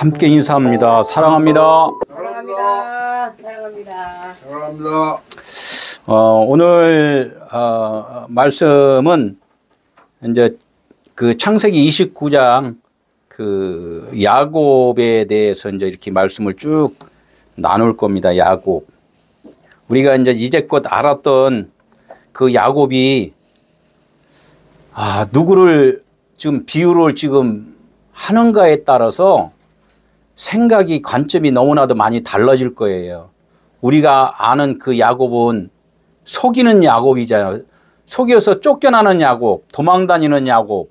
함께 인사합니다. 사랑합니다. 사랑합니다. 사랑합니다. 사랑합니다. 오늘 말씀은 이제 그 창세기 29장 그 야곱에 대해서 이제 이렇게 말씀을 쭉 나눌 겁니다. 야곱. 우리가 이제 이제껏 알았던 그 야곱이 누구를 지금 비유를 지금 하는가에 따라서 생각이 관점이 너무나도 많이 달라질 거예요. 우리가 아는 그 야곱은 속이는 야곱이잖아요. 속여서 쫓겨나는 야곱, 도망다니는 야곱.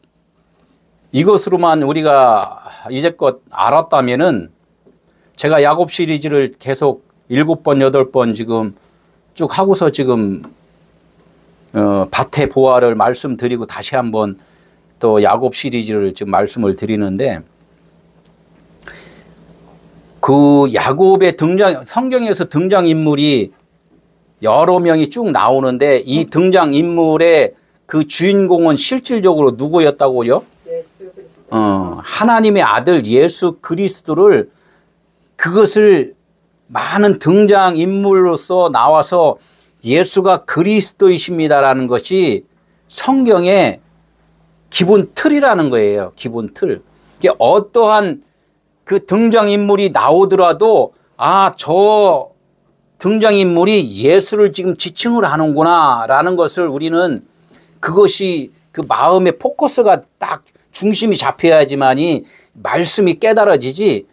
이것으로만 우리가 이제껏 알았다면은 제가 야곱 시리즈를 계속 7번, 8번 지금 쭉 하고서 지금 밭의 보화를 말씀드리고 다시 한번 또 야곱 시리즈를 지금 말씀을 드리는데 그 야곱의 성경에서 등장인물이 여러 명이 쭉 나오는데 이 등장인물의 그 주인공은 실질적으로 누구였다고요? 예수 그리스도. 하나님의 아들 예수 그리스도를 그것을 많은 등장인물로서 나와서 예수가 그리스도이십니다라는 것이 성경의 기본 틀이라는 거예요. 기본 틀. 어떠한 그 등장인물이 나오더라도 저 등장인물이 예수를 지금 지칭을 하는구나 라는 것을 우리는 그것이 그 마음의 포커스가 딱 중심이 잡혀야지만이 말씀이 깨달아지지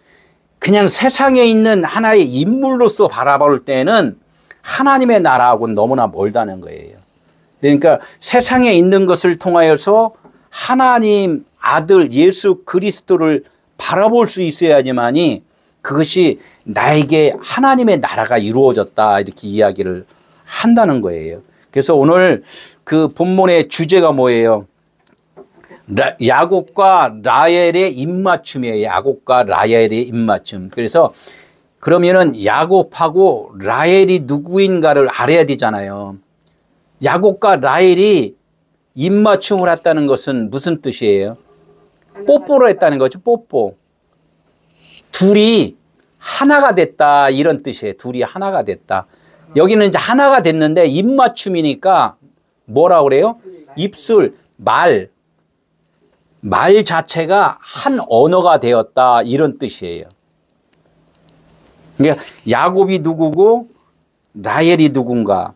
그냥 세상에 있는 하나의 인물로서 바라볼 때는 하나님의 나라하고는 너무나 멀다는 거예요. 그러니까 세상에 있는 것을 통하여서 하나님 아들 예수 그리스도를 바라볼 수 있어야지만이 그것이 나에게 하나님의 나라가 이루어졌다 이렇게 이야기를 한다는 거예요. 그래서 오늘 그 본문의 주제가 뭐예요? 야곱과 라헬의 입맞춤이에요. 야곱과 라헬의 입맞춤. 그래서 그러면은 야곱하고 라헬이 누구인가를 알아야 되잖아요. 야곱과 라헬이 입맞춤을 했다는 것은 무슨 뜻이에요? 뽀뽀를 했다는 거죠. 뽀뽀. 둘이 하나가 됐다 이런 뜻이에요. 둘이 하나가 됐다. 여기는 이제 하나가 됐는데 입맞춤이니까 뭐라 그래요? 입술, 말 자체가 한 언어가 되었다 이런 뜻이에요. 그러니까 야곱이 누구고 라헬이 누군가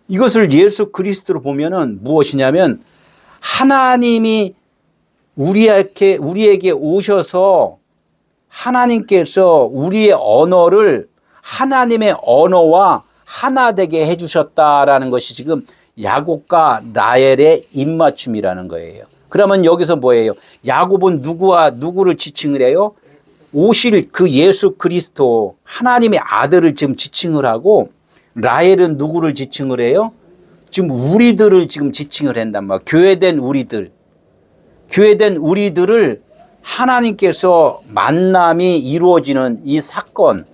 이것을 예수 그리스도로 보면은 무엇이냐면 하나님이 우리에게 오셔서 하나님께서 우리의 언어를 하나님의 언어와 하나 되게 해주셨다라는 것이 지금 야곱과 라헬의 입맞춤이라는 거예요. 그러면 여기서 뭐예요? 야곱은 누구를 지칭을 해요? 오실 그 예수 그리스도 하나님의 아들을 지금 지칭을 하고 라헬은 누구를 지칭을 해요? 지금 우리들을 지금 지칭을 한단 말이에요. 교회된 우리들을 하나님께서 만남이 이루어지는 이 사건.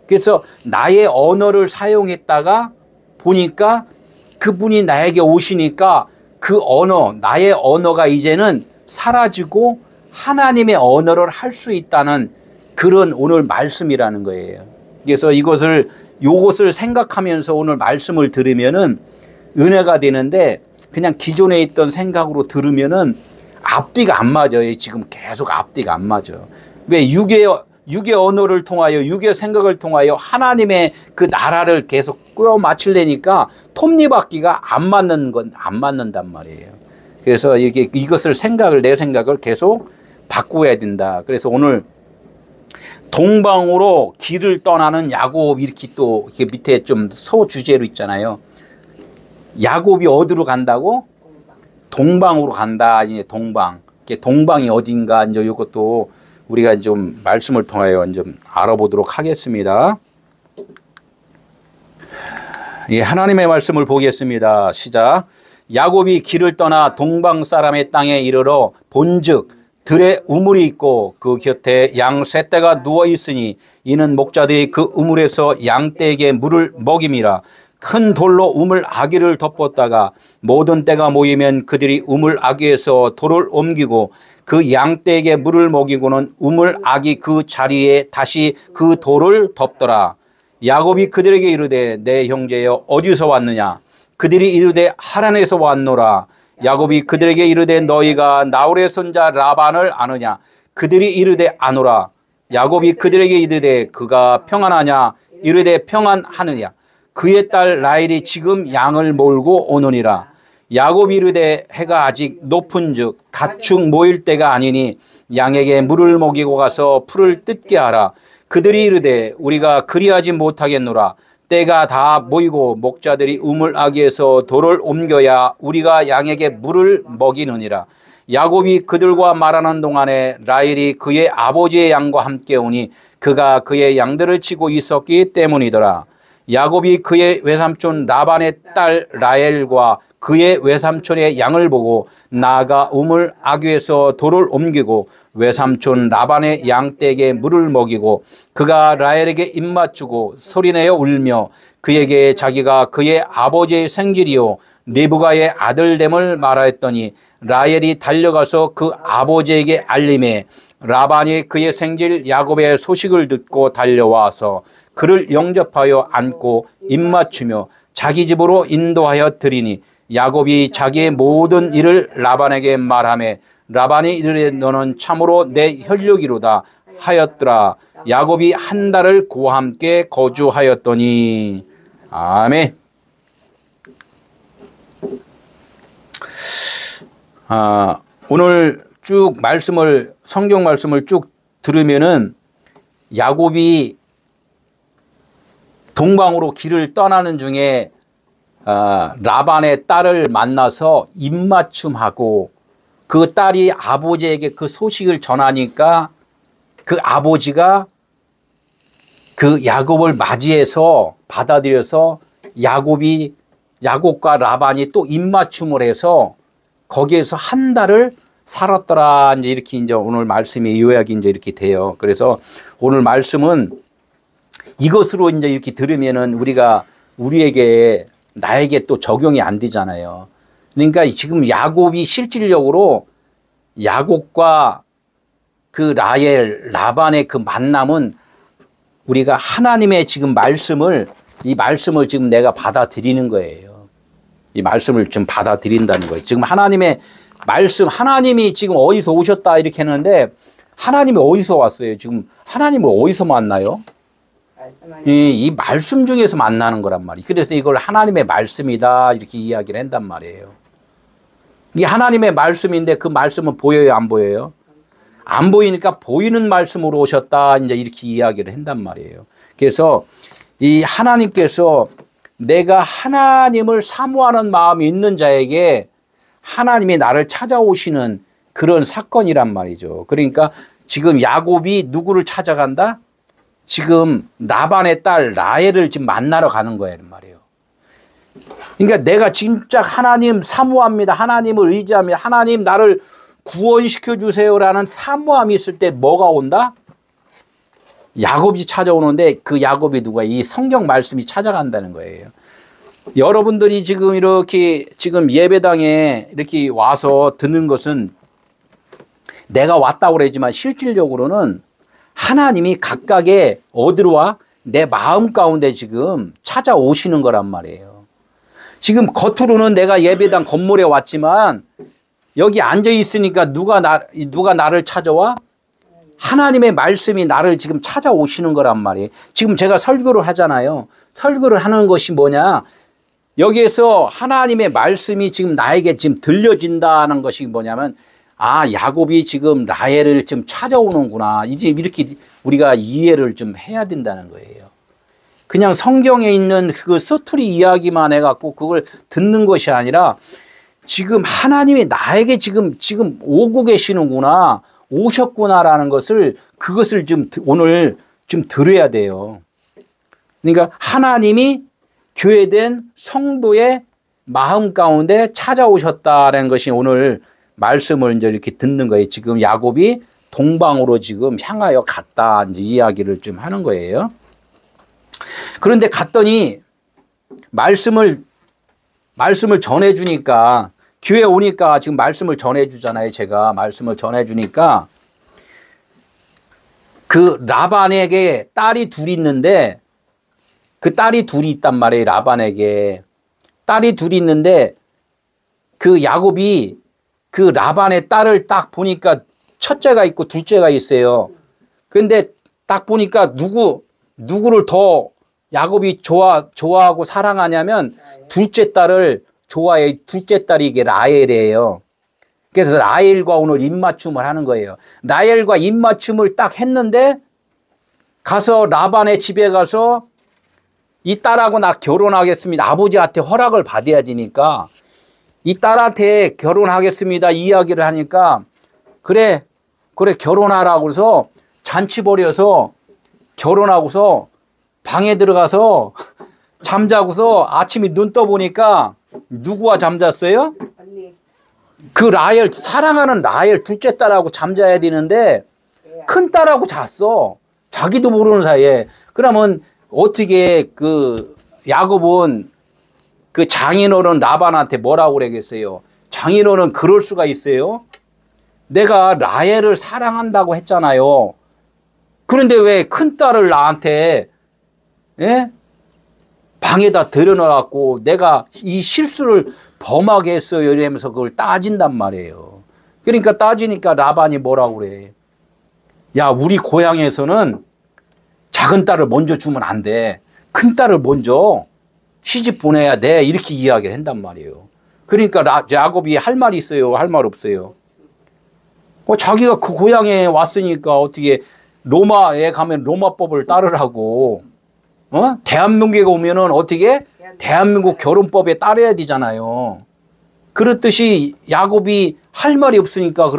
그래서 나의 언어를 사용했다가 보니까 그분이 나에게 오시니까 그 언어, 나의 언어가 이제는 사라지고 하나님의 언어를 할 수 있다는 그런 오늘 말씀이라는 거예요. 그래서 요것을 생각하면서 오늘 말씀을 들으면은 은혜가 되는데 그냥 기존에 있던 생각으로 들으면은 앞뒤가 안 맞아요. 지금 계속 앞뒤가 안 맞아. 왜 육의 언어를 통하여 육의 생각을 통하여 하나님의 그 나라를 계속 꿰어 맞추려니까 톱니바퀴가 안 맞는단 말이에요. 그래서 내 생각을 계속 바꾸어야 된다. 그래서 오늘 동방으로 길을 떠나는 야곱 이렇게 또 이렇게 밑에 좀 소주제로 있잖아요. 야곱이 어디로 간다고? 동방으로 간다. 이제 동방이 어딘가 이제 이것도 우리가 좀 말씀을 통하여 좀 알아보도록 하겠습니다. 예, 하나님의 말씀을 보겠습니다. 시작. 야곱이 길을 떠나 동방 사람의 땅에 이르러 본즉 들에 우물이 있고 그 곁에 양 세 떼가 누워 있으니 이는 목자들이 그 우물에서 양 떼에게 물을 먹임이라. 큰 돌로 우물 아귀를 덮었다가 모든 때가 모이면 그들이 우물 아귀에서 돌을 옮기고 그 양떼에게 물을 먹이고는 우물 아귀 그 자리에 다시 그 돌을 덮더라. 야곱이 그들에게 이르되 내 형제여 어디서 왔느냐? 그들이 이르되 하란에서 왔노라. 야곱이 그들에게 이르되 너희가 나홀의 손자 라반을 아느냐? 그들이 이르되 아노라. 야곱이 그들에게 이르되 그가 평안하냐? 이르되 평안하느냐? 그의 딸 라헬이 지금 양을 몰고 오느니라. 야곱이 이르되 해가 아직 높은즉 가축 모일 때가 아니니 양에게 물을 먹이고 가서 풀을 뜯게 하라. 그들이 이르되 우리가 그리하지 못하겠노라. 때가 다 모이고 목자들이 우물 아귀에서 돌을 옮겨야 우리가 양에게 물을 먹이느니라. 야곱이 그들과 말하는 동안에 라헬이 그의 아버지의 양과 함께 오니 그가 그의 양들을 치고 있었기 때문이더라. 야곱이 그의 외삼촌 라반의 딸 라헬과 그의 외삼촌의 양을 보고 나아가 우물 아귀에서 돌을 옮기고 외삼촌 라반의 양떼에게 물을 먹이고 그가 라헬에게 입맞추고 소리내어 울며 그에게 자기가 그의 아버지의 생질이요 리브가의 아들됨을 말하였더니 라헬이 달려가서 그 아버지에게 알림해 라반이 그의 생질 야곱의 소식을 듣고 달려와서 그를 영접하여 안고 입맞추며 자기 집으로 인도하여 드리니 야곱이 자기의 모든 일을 라반에게 말하며 라반이 이르되 너는 참으로 내 혈육이로다 하였더라. 야곱이 한 달을 그와 함께 거주하였더니. 아멘. 오늘 쭉 성경 말씀을 쭉 들으면은 야곱이 동방으로 길을 떠나는 중에 라반의 딸을 만나서 입맞춤하고 그 딸이 아버지에게 그 소식을 전하니까 그 아버지가 그 야곱을 맞이해서 받아들여서 야곱과 라반이 또 입맞춤을 해서 거기에서 한 달을 살았더라. 이제 오늘 말씀이 요약이 이제 이렇게 돼요. 그래서 오늘 말씀은 이것으로 이제 이렇게 들으면은 나에게 또 적용이 안 되잖아요. 그러니까 지금 야곱이 실질적으로 야곱과 그 라반의 그 만남은 우리가 하나님의 지금 이 말씀을 지금 내가 받아들이는 거예요. 이 말씀을 좀 받아들인다는 거예요. 지금 하나님의 말씀, 하나님이 지금 어디서 오셨다 이렇게 했는데 하나님이 어디서 왔어요? 지금 하나님을 어디서 만나요? 이 말씀 중에서 만나는 거란 말이에요. 그래서 이걸 하나님의 말씀이다 이렇게 이야기를 한단 말이에요. 이게 하나님의 말씀인데 그 말씀은 보여요, 안 보여요? 안 보이니까 보이는 말씀으로 오셨다 이제 이렇게 이야기를 한단 말이에요. 그래서 이 하나님께서 내가 하나님을 사모하는 마음이 있는 자에게 하나님이 나를 찾아오시는 그런 사건이란 말이죠. 그러니까 지금 야곱이 누구를 찾아간다? 지금 라반의 딸 라헬을 지금 만나러 가는 거예요 말이에요. 그러니까 내가 진짜 하나님 사모합니다. 하나님을 의지합니다. 하나님 나를 구원시켜 주세요라는 사모함이 있을 때 뭐가 온다? 야곱이 찾아오는데 그 야곱이 누가? 이 성경 말씀이 찾아간다는 거예요. 여러분들이 지금 이렇게 지금 예배당에 이렇게 와서 듣는 것은 내가 왔다고 그러지만 실질적으로는 하나님이 각각의 어디로 와? 내 마음 가운데 지금 찾아오시는 거란 말이에요. 지금 겉으로는 내가 예배당 건물에 왔지만 여기 앉아 있으니까 누가 나를 찾아와? 하나님의 말씀이 나를 지금 찾아오시는 거란 말이에요. 지금 제가 설교를 하잖아요. 설교를 하는 것이 뭐냐? 여기에서 하나님의 말씀이 지금 나에게 지금 들려진다는 것이 뭐냐면 야곱이 지금 라헬을 좀 찾아오는구나. 이제 이렇게 우리가 이해를 좀 해야 된다는 거예요. 그냥 성경에 있는 그 서투리 이야기만 해갖고 그걸 듣는 것이 아니라 지금 하나님이 나에게 지금 오고 계시는구나. 오셨구나라는 그것을 좀 오늘 좀 들어야 돼요. 그러니까 하나님이 교회된 성도의 마음 가운데 찾아오셨다는 것이 오늘 말씀을 이제 이렇게 듣는 거예요. 지금 야곱이 동방으로 지금 향하여 갔다 이제 이야기를 좀 하는 거예요. 그런데 갔더니 말씀을 전해주니까, 교회 오니까 지금 말씀을 전해주잖아요. 제가 말씀을 전해주니까, 그 라반에게 딸이 둘이 있는데, 그 딸이 둘이 있단 말이에요. 라반에게. 딸이 둘이 있는데, 그 야곱이 그 라반의 딸을 딱 보니까 첫째가 있고 둘째가 있어요. 그런데 딱 보니까 누구를 더 야곱이 좋아하고 사랑하냐면 둘째 딸을 좋아해. 둘째 딸이 이게 라헬이에요. 그래서 라헬과 오늘 입맞춤을 하는 거예요. 라헬과 입맞춤을 딱 했는데 가서 라반의 집에 가서 이 딸하고 나 결혼하겠습니다. 아버지한테 허락을 받아야 되니까 이 딸한테 결혼하겠습니다. 이야기를 하니까 그래 결혼하라고 해서 잔치 벌여서 결혼하고서 방에 들어가서 잠자고서 아침에 눈 떠보니까 누구와 잠잤어요? 언니. 그 라헬, 사랑하는 라헬 둘째 딸하고 잠자야 되는데 큰 딸하고 잤어. 자기도 모르는 사이에. 그러면 어떻게 그 야곱은 그 장인어른 라반한테 뭐라고 그러겠어요? 장인어른 그럴 수가 있어요? 내가 라헬을 사랑한다고 했잖아요. 그런데 왜 큰 딸을 나한테 방에다 들여놔갖고 내가 이 실수를 범하게 했어요. 이러면서 그걸 따진단 말이에요. 그러니까 따지니까 라반이 뭐라고 그래? 야, 우리 고향에서는 작은 딸을 먼저 주면 안 돼. 큰 딸을 먼저 시집 보내야 돼. 이렇게 이야기를 한단 말이에요. 그러니까 야곱이 할 말이 있어요? 할 말 없어요? 자기가 그 고향에 왔으니까 어떻게 로마에 가면 로마법을 따르라고, 대한민국에 오면은 어떻게 대한민국 결혼법에 따라야 되잖아요. 그렇듯이 야곱이 할 말이 없으니까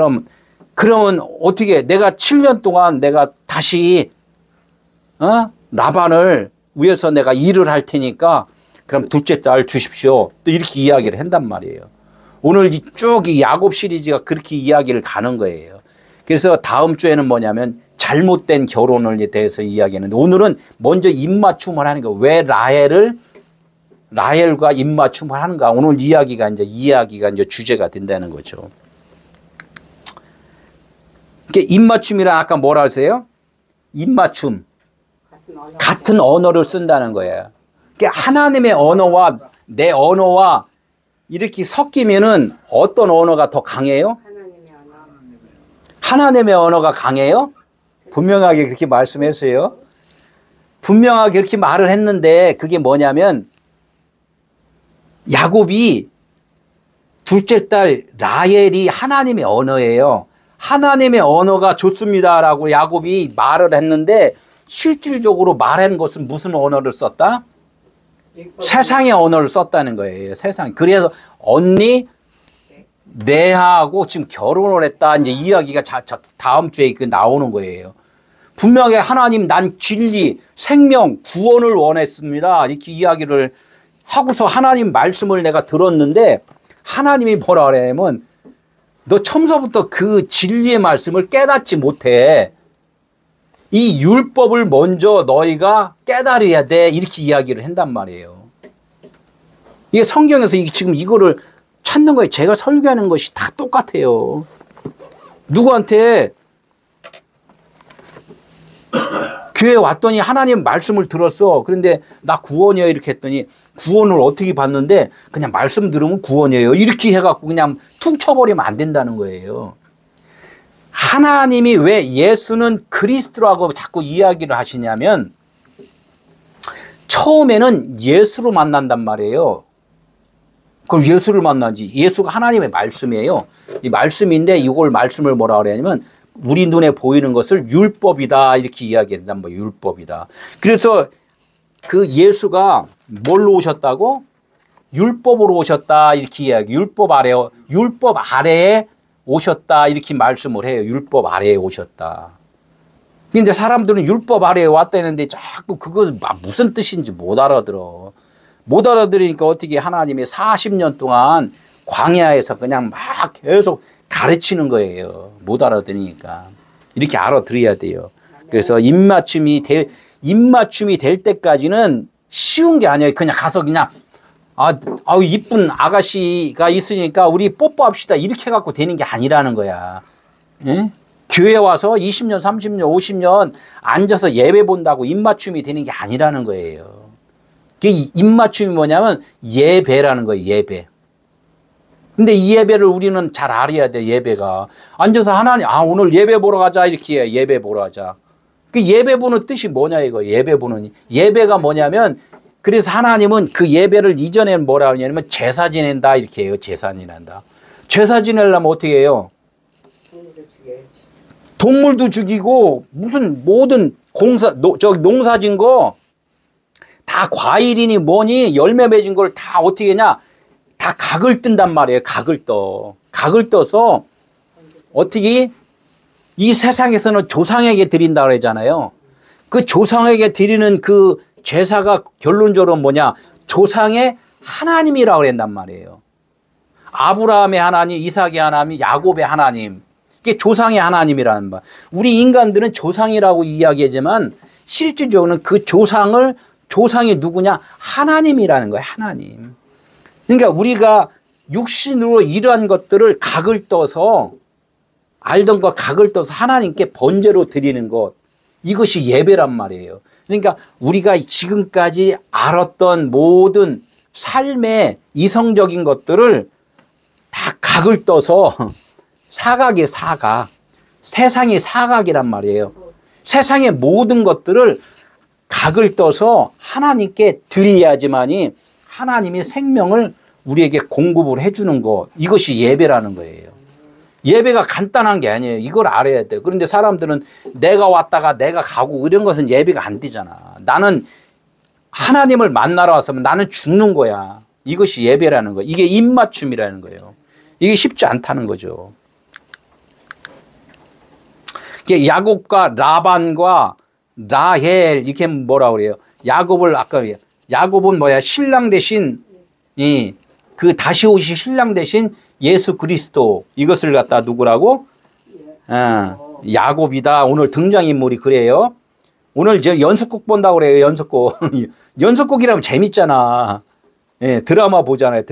그러면 어떻게 내가 7년 동안 내가 다시 라반을 위해서 내가 일을 할 테니까 그럼 둘째 딸 주십시오. 또 이렇게 이야기를 한단 말이에요. 오늘 쭉 이 야곱 시리즈가 그렇게 이야기를 가는 거예요. 그래서 다음 주에는 뭐냐면 잘못된 결혼을 대해서 이야기하는데 오늘은 먼저 입맞춤을 하는 거예요. 왜 라헬과 입맞춤을 하는가? 오늘 이야기가 이제 주제가 된다는 거죠. 입맞춤이란 아까 뭐라 하세요? 입맞춤. 같은 언어를 쓴다는 거예요. 하나님의 언어와 내 언어와 이렇게 섞이면은 어떤 언어가 더 강해요? 하나님의 언어가 강해요? 분명하게 그렇게 말씀했어요. 분명하게 그렇게 말을 했는데 그게 뭐냐면 야곱이 둘째 딸 라헬이 하나님의 언어예요. 하나님의 언어가 좋습니다라고 야곱이 말을 했는데 실질적으로 말한 것은 무슨 언어를 썼다? 세상의 언어를 썼다는 거예요. 세상. 그래서 언니 레아하고 지금 결혼을 했다. 이제 이야기가 다음 주에 나오는 거예요. 분명히 하나님 난 진리, 생명, 구원을 원했습니다. 이렇게 이야기를 하고서 하나님 말씀을 내가 들었는데 하나님이 뭐라 그러냐면 너 처음서부터 그 진리의 말씀을 깨닫지 못해. 이 율법을 먼저 너희가 깨달아야 돼. 이렇게 이야기를 한단 말이에요. 이게 성경에서 지금 이거를 찾는 거예요. 제가 설교하는 것이 다 똑같아요. 누구한테 교회 왔더니 하나님 말씀을 들었어. 그런데 나 구원이야 이렇게 했더니 구원을 어떻게 받는데 그냥 말씀 들으면 구원이에요. 이렇게 해갖고 그냥 툭 쳐버리면 안 된다는 거예요. 하나님이 왜 예수는 그리스도라고 자꾸 이야기를 하시냐면 처음에는 예수로 만난단 말이에요. 그럼 예수를 만나지. 예수가 하나님의 말씀이에요. 이 말씀인데 이걸 말씀을 뭐라 그러냐면 우리 눈에 보이는 것을 율법이다 이렇게 이야기한단 말이에요. 율법이다. 그래서 그 예수가 뭘로 오셨다고? 율법으로 오셨다 이렇게 이야기. 율법 아래에 오셨다 이렇게 말씀을 해요. 율법 아래에 오셨다. 근데 사람들은 율법 아래에 왔다는데 자꾸 그거 무슨 뜻인지 못 알아들어. 못 알아들으니까 어떻게 하나님이 40년 동안 광야에서 그냥 막 계속 가르치는 거예요. 못 알아들으니까. 이렇게 알아들어야 돼요. 그래서 입맞춤이 될 때까지는 쉬운 게 아니에요. 그냥 가서 그냥 이쁜 아가씨가 있으니까 우리 뽀뽀합시다 이렇게 갖고 되는 게 아니라는 거야. 예? 교회 와서 20년, 30년, 50년 앉아서 예배 본다고 입맞춤이 되는 게 아니라는 거예요. 그 입맞춤이 뭐냐면 예배라는 거예요. 예배. 근데 이 예배를 우리는 잘 알아야 돼. 예배가 앉아서 하나님 오늘 예배 보러 가자 이렇게 해. 예배 보러 가자. 그 예배 보는 뜻이 뭐냐 이거. 예배 보는 예배가 뭐냐면 그래서 하나님은 그 예배를 이전에 뭐라 하냐면 제사 지낸다 이렇게 해요. 제사 지낸다. 제사 지내려면 어떻게 해요? 동물도 죽이고 무슨 모든 농사 진 거 다 과일이니 뭐니 열매 맺은 걸 다 어떻게 하냐? 다 각을 뜬단 말이에요. 각을 떠. 각을 떠서 어떻게 이 세상에서는 조상에게 드린다 그러잖아요. 그 조상에게 드리는 그 제사가 결론적으로 뭐냐? 조상의 하나님이라고 그랬단 말이에요. 아브라함의 하나님, 이삭의 하나님, 야곱의 하나님. 이게 조상의 하나님이라는 말. 우리 인간들은 조상이라고 이야기하지만 실질적으로는 그 조상이 누구냐? 하나님이라는 거예요. 하나님. 그러니까 우리가 육신으로 이러한 것들을 각을 떠서 알던 것 각을 떠서 하나님께 번제로 드리는 것. 이것이 예배란 말이에요. 그러니까 우리가 지금까지 알았던 모든 삶의 이성적인 것들을 다 각을 떠서 사각이에요. 사각. 세상이 사각이란 말이에요. 세상의 모든 것들을 각을 떠서 하나님께 드려야지만이 하나님이 생명을 우리에게 공급을 해주는 것. 이것이 예배라는 거예요. 예배가 간단한 게 아니에요. 이걸 알아야 돼요. 그런데 사람들은 내가 왔다가 내가 가고 이런 것은 예배가 안 되잖아. 나는 하나님을 만나러 왔으면 나는 죽는 거야. 이것이 예배라는 거예요. 이게 입맞춤이라는 거예요. 이게 쉽지 않다는 거죠. 야곱과 라반과 라헬 이렇게 뭐라고 그래요? 야곱은 뭐야? 신랑 대신 그 다시 오실 신랑 대신 예수 그리스도 이것을 갖다 누구라고? 야곱이다. 오늘 등장인물이 그래요. 오늘 저 연속곡 본다고 그래요. 연속곡. 연속곡이라면 재밌잖아. 예, 드라마 보잖아요.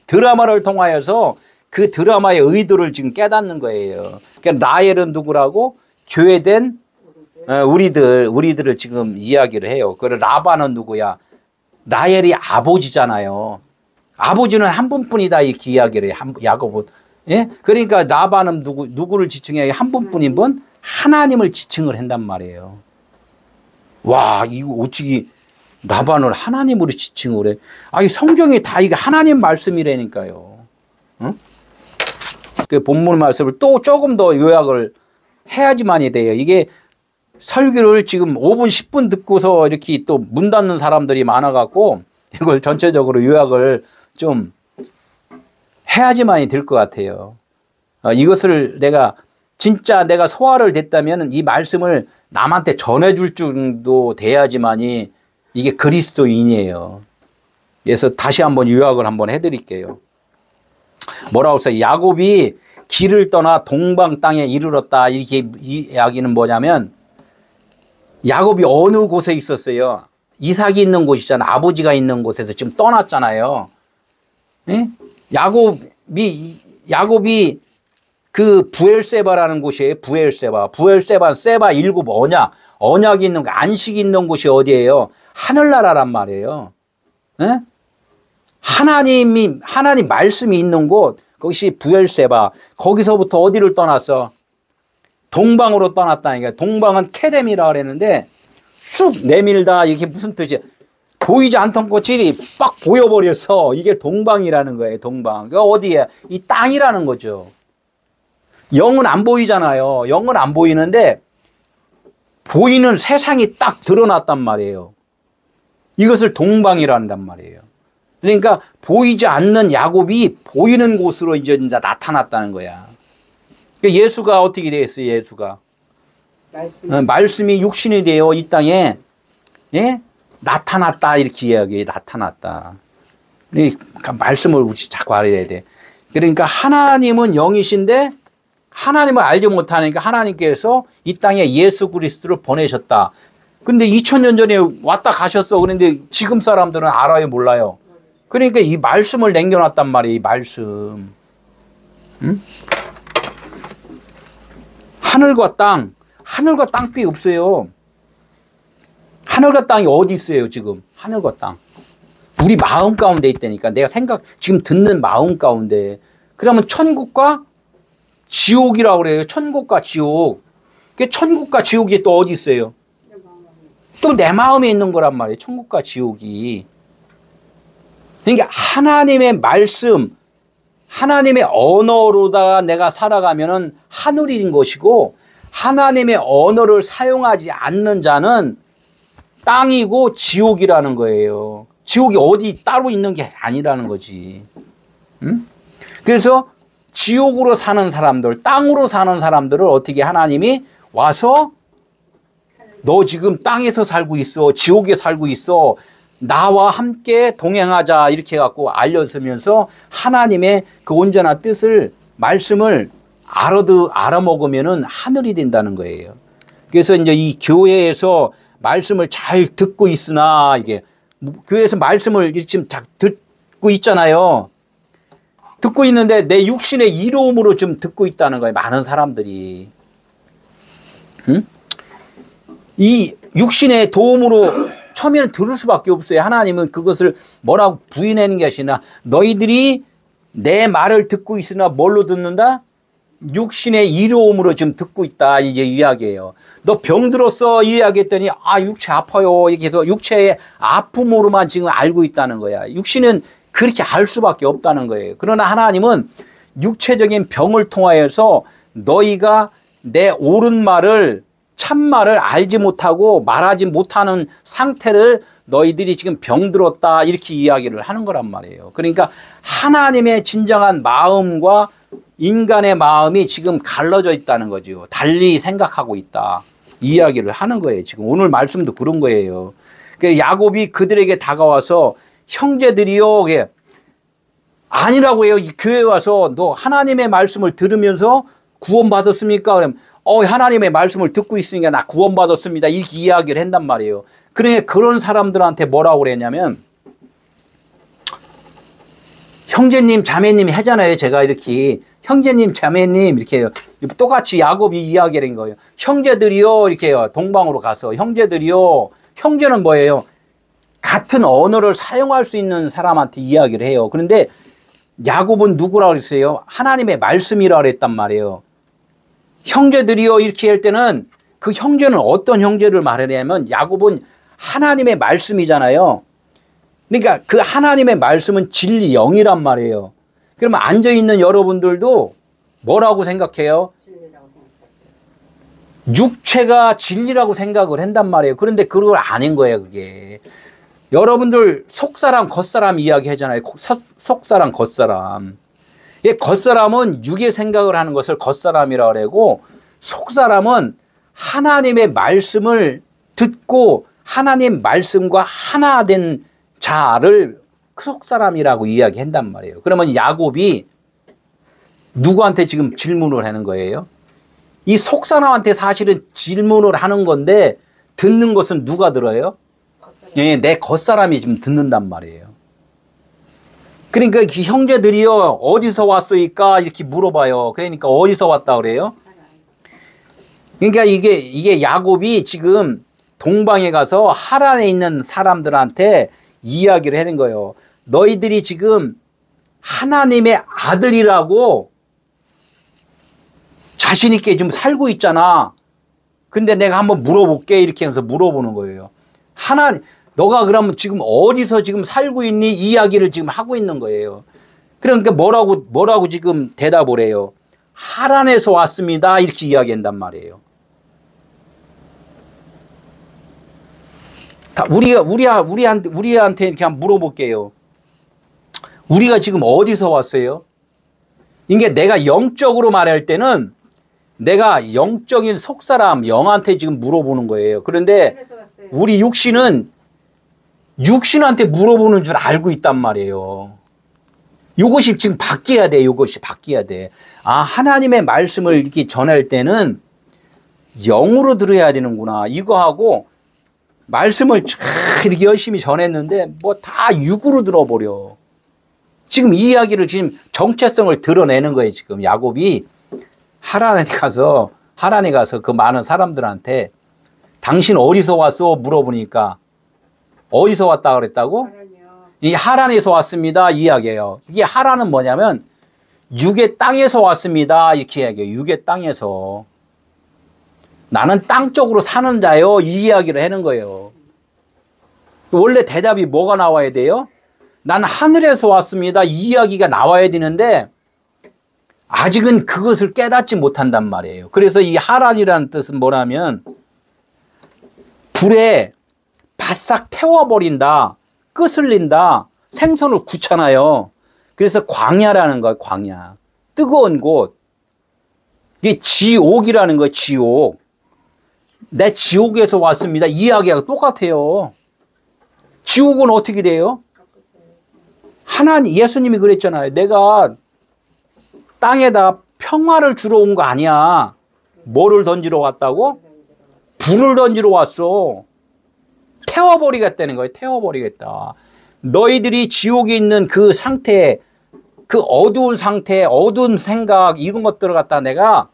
드라마를 통하여서 그 드라마의 의도를 지금 깨닫는 거예요. 그러니까 라헬은 누구라고? 교회된 우리들을 지금 이야기를 해요. 그리고 라반은 누구야? 라헬이 아버지잖아요. 아버지는 한 분뿐이다 이렇게 이야기를 해요. 야곱은. 예? 그러니까 라반은 누구를 지칭해요? 한 분뿐인 분? 하나님을 지칭을 한단 말이에요. 와, 이거 어떻게 라반을 하나님으로 지칭을 해? 아니, 성경이 다 이게 하나님 말씀이라니까요. 응? 그 본문 말씀을 또 조금 더 요약을 해야지만이 돼요. 이게 설교를 지금 5분, 10분 듣고서 이렇게 또 문 닫는 사람들이 많아갖고 이걸 전체적으로 요약을 좀 해야지만이 될 것 같아요. 이것을 진짜 내가 소화를 됐다면 이 말씀을 남한테 전해줄 정도 돼야지만이 이게 그리스도인이에요. 그래서 다시 한번 요약을 한번 해드릴게요. 뭐라고 써요? 야곱이 길을 떠나 동방 땅에 이르렀다. 이렇게 이야기는 뭐냐면 야곱이 어느 곳에 있었어요? 이삭이 있는 곳이잖아. 아버지가 있는 곳에서 지금 떠났잖아요. 예? 야곱이 그 부엘세바라는 곳이에요. 세바 일곱 언약이 있는 거, 안식이 있는 곳이 어디예요? 하늘나라란 말이에요. 예? 하나님 말씀이 있는 곳, 그것이 부엘세바. 거기서부터 어디를 떠났어? 동방으로 떠났다니까. 동방은 케뎀이라 그랬는데 쑥 내밀다. 이게 무슨 뜻이야? 보이지 않던 꽃이 빡 보여버렸어. 이게 동방이라는 거예요. 동방. 그러니까 어디에? 이 땅이라는 거죠. 영은 안 보이잖아요. 영은 안 보이는데 보이는 세상이 딱 드러났단 말이에요. 이것을 동방이란단 말이에요. 그러니까 보이지 않는 야곱이 보이는 곳으로 이제 나타났다는 거야. 그러니까 예수가 어떻게 되었어요? 예수가 말씀이 육신이 되어 이 땅에 나타났다 이렇게 이야기해. 나타났다. 그러니까 말씀을 우리 자꾸 알아야 돼. 그러니까 하나님은 영이신데 하나님을 알지 못하니까 하나님께서 이 땅에 예수 그리스도를 보내셨다. 근데 2000년 전에 왔다 가셨어. 그런데 지금 사람들은 알아요, 몰라요? 그러니까 이 말씀을 남겨놨단 말이에요, 이 말씀. 응? 하늘과 땅이 없어요. 하늘과 땅이 어디 있어요, 지금? 하늘과 땅. 우리 마음 가운데 있다니까. 내가 지금 듣는 마음 가운데. 그러면 천국과 지옥이라고 그래요. 천국과 지옥. 그 천국과 지옥이 또 어디 있어요? 또 내 마음에 있는 거란 말이에요. 천국과 지옥이. 그러니까 하나님의 말씀, 하나님의 언어로다가 내가 살아가면은 하늘인 것이고, 하나님의 언어를 사용하지 않는 자는 땅이고 지옥이라는 거예요. 지옥이 어디 따로 있는 게 아니라는 거지. 응? 그래서 지옥으로 사는 사람들, 땅으로 사는 사람들을 어떻게 하나님이 와서 너 지금 땅에서 살고 있어. 지옥에 살고 있어. 나와 함께 동행하자. 이렇게 해갖고 알려주면서 하나님의 그 온전한 뜻을, 말씀을 알아먹으면은 하늘이 된다는 거예요. 그래서 이제 이 교회에서 말씀을 잘 듣고 있으나, 이게 교회에서 말씀을 지금 듣고 있잖아요. 듣고 있는데 내 육신의 이로움으로 좀 듣고 있다는 거예요. 많은 사람들이. 응? 이 육신의 도움으로 처음에는 들을 수밖에 없어요. 하나님은 그것을 뭐라고 부인하는 게 아니라 너희들이 내 말을 듣고 있으나 뭘로 듣는다? 육신의 이로움으로 좀 듣고 있다. 이제 이야기예요. 너 병들었어. 이야기했더니 육체 아파요. 이렇게 해서 육체의 아픔으로만 지금 알고 있다는 거야. 육신은 그렇게 알 수밖에 없다는 거예요. 그러나 하나님은 육체적인 병을 통하여서 너희가 내 옳은 말을, 참말을 알지 못하고 말하지 못하는 상태를 너희들이 지금 병들었다. 이렇게 이야기를 하는 거란 말이에요. 그러니까 하나님의 진정한 마음과 인간의 마음이 지금 갈라져 있다는 거죠. 달리 생각하고 있다. 이 이야기를 하는 거예요. 지금 오늘 말씀도 그런 거예요. 야곱이 그들에게 다가와서 형제들이요. 아니라고 해요. 이 교회에 와서 너 하나님의 말씀을 들으면서 구원받았습니까? 그러면 하나님의 말씀을 듣고 있으니까 나 구원받았습니다. 이렇게 이야기를 한단 말이에요. 그러니까 그런 사람들한테 뭐라고 그랬냐면 형제님, 자매님 하잖아요. 제가 이렇게 형제님, 자매님 이렇게 해요. 똑같이 야곱이 이야기를 한 거예요. 형제들이요. 이렇게 해요. 동방으로 가서 형제들이요. 형제는 뭐예요? 같은 언어를 사용할 수 있는 사람한테 이야기를 해요. 그런데 야곱은 누구라고 그랬어요? 하나님의 말씀이라고 그랬단 말이에요. 형제들이요. 이렇게 할 때는 그 형제는 어떤 형제를 말하냐면 야곱은 하나님의 말씀이잖아요. 그러니까 그 하나님의 말씀은 진리 영이란 말이에요. 그러면 앉아있는 여러분들도 뭐라고 생각해요? 육체가 진리라고 생각을 한단 말이에요. 그런데 그걸 아닌 거예요, 그게. 여러분들 속사람, 겉사람 이야기 하잖아요. 속사람, 겉사람. 겉사람은 육의 생각을 하는 것을 겉사람이라고 그러고 속사람은 하나님의 말씀을 듣고 하나님 말씀과 하나 된 자를 속사람이라고 이야기한단 말이에요. 그러면 야곱이 누구한테 지금 질문을 하는 거예요? 이 속사람한테 사실은 질문을 하는 건데 듣는 것은 누가 들어요? 예, 내 겉사람이 지금 듣는단 말이에요. 그러니까 그 형제들이요, 어디서 왔으니까 이렇게 물어봐요. 그러니까 어디서 왔다 그래요? 그러니까 이게 야곱이 지금 동방에 가서 하란에 있는 사람들한테 이야기를 하는 거예요. 너희들이 지금 하나님의 아들이라고 자신 있게 좀 살고 있잖아. 근데 내가 한번 물어볼게. 이렇게 해서 물어보는 거예요. 너가 그러면 지금 어디서 지금 살고 있니? 이야기를 지금 하고 있는 거예요. 그러니까 뭐라고 지금 대답을 해요? 하란에서 왔습니다. 이렇게 이야기한단 말이에요. 우리한테 이렇게 한번 물어볼게요. 우리가 지금 어디서 왔어요? 이게 내가 영적으로 말할 때는 내가 영적인 속사람, 영한테 지금 물어보는 거예요. 그런데 우리 육신한테 물어보는 줄 알고 있단 말이에요. 이것이 지금 바뀌어야 돼. 이것이 바뀌어야 돼. 하나님의 말씀을 이렇게 전할 때는 영으로 들어야 되는구나. 이거하고 말씀을 이렇게 열심히 전했는데 뭐 다 육으로 들어버려. 지금 이 이야기를 지금 정체성을 드러내는 거예요. 지금 야곱이 하란에 가서 그 많은 사람들한테 당신 어디서 왔어? 물어보니까 어디서 왔다 그랬다고? 이 하란에서 왔습니다. 이 이야기예요. 이게 하란은 뭐냐면 육의 땅에서 왔습니다. 이렇게 이야기해요. 육의 땅에서. 나는 땅 쪽으로 사는 자요. 이 이야기를 하는 거예요. 원래 대답이 뭐가 나와야 돼요? 난 하늘에서 왔습니다. 이 이야기가 나와야 되는데 아직은 그것을 깨닫지 못한단 말이에요. 그래서 이 하란이라는 뜻은 뭐냐면 불에 바싹 태워버린다, 끄슬린다, 생선을 굽잖아요. 그래서 광야라는 거예요. 광야. 뜨거운 곳. 이게 지옥이라는 거예요. 지옥. 내 지옥에서 왔습니다. 이 이야기가 똑같아요. 지옥은 어떻게 돼요? 하나님, 예수님이 그랬잖아요. 내가 땅에다 평화를 주러 온 거 아니야. 뭐를 던지러 왔다고? 불을 던지러 왔어. 태워버리겠다는 거예요. 태워버리겠다. 너희들이 지옥에 있는 그 상태, 그 어두운 상태, 어두운 생각, 이런 것들을 갖다 내가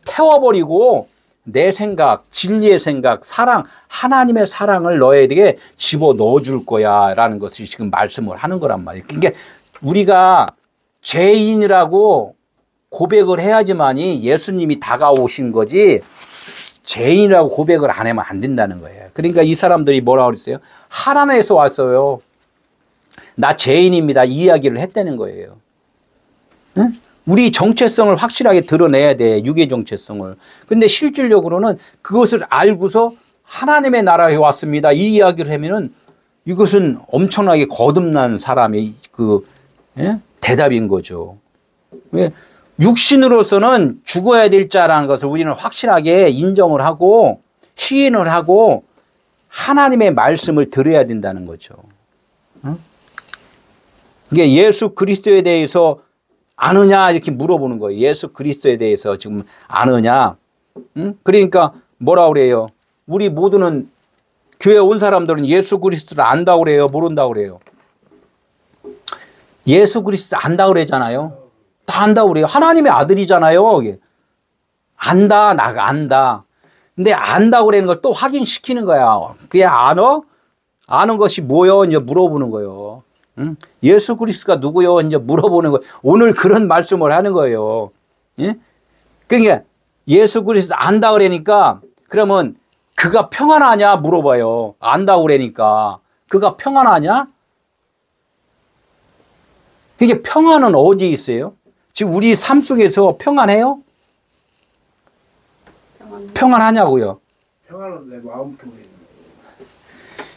태워버리고 내 생각, 진리의 생각, 사랑, 하나님의 사랑을 너희에게 집어 넣어줄 거야 라는 것을 지금 말씀을 하는 거란 말이에요. 그러니까 우리가 죄인이라고 고백을 해야지만이 예수님이 다가오신 거지 죄인이라고 고백을 안 하면 안 된다는 거예요. 그러니까 이 사람들이 뭐라고 그랬어요? 하란에서 왔어요. 나 죄인입니다. 이 이야기를 했다는 거예요. 응? 우리 정체성을 확실하게 드러내야 돼. 육의 정체성을. 근데 실질적으로는 그것을 알고서 하나님의 나라에 왔습니다. 이 이야기를 하면은 이것은 엄청나게 거듭난 사람의 대답인 거죠. 왜? 육신으로서는 죽어야 될 자라는 것을 우리는 확실하게 인정을 하고 시인을 하고 하나님의 말씀을 들어야 된다는 거죠. 응? 이게 예수 그리스도에 대해서 아느냐 이렇게 물어보는 거예요. 예수 그리스도에 대해서 지금 아느냐. 응? 그러니까 뭐라고 그래요? 우리 모두는 교회 온 사람들은 예수 그리스도를 안다고 그래요? 모른다고 그래요? 예수 그리스도 안다고 그러잖아요. 다 안다고 그래요. 하나님의 아들이잖아요. 안다, 나가 안다. 근데 안다고 그러는 걸 또 확인시키는 거야. 그냥 안어? 아는 것이 뭐요? 이제 물어보는 거예요. 응? 예수 그리스도가 누구요? 이제 물어보는 거예요. 오늘 그런 말씀을 하는 거예요. 예? 그러니까 예수 그리스도 안다 그러니까 그러면 그가 평안하냐 물어봐요. 안다고 그러니까 그가 평안하냐? 그게 평안은 어디에 있어요? 지금 우리 삶 속에서 평안해요? 평안하냐고요? 평안은 내 마음 속에 있는 거예요.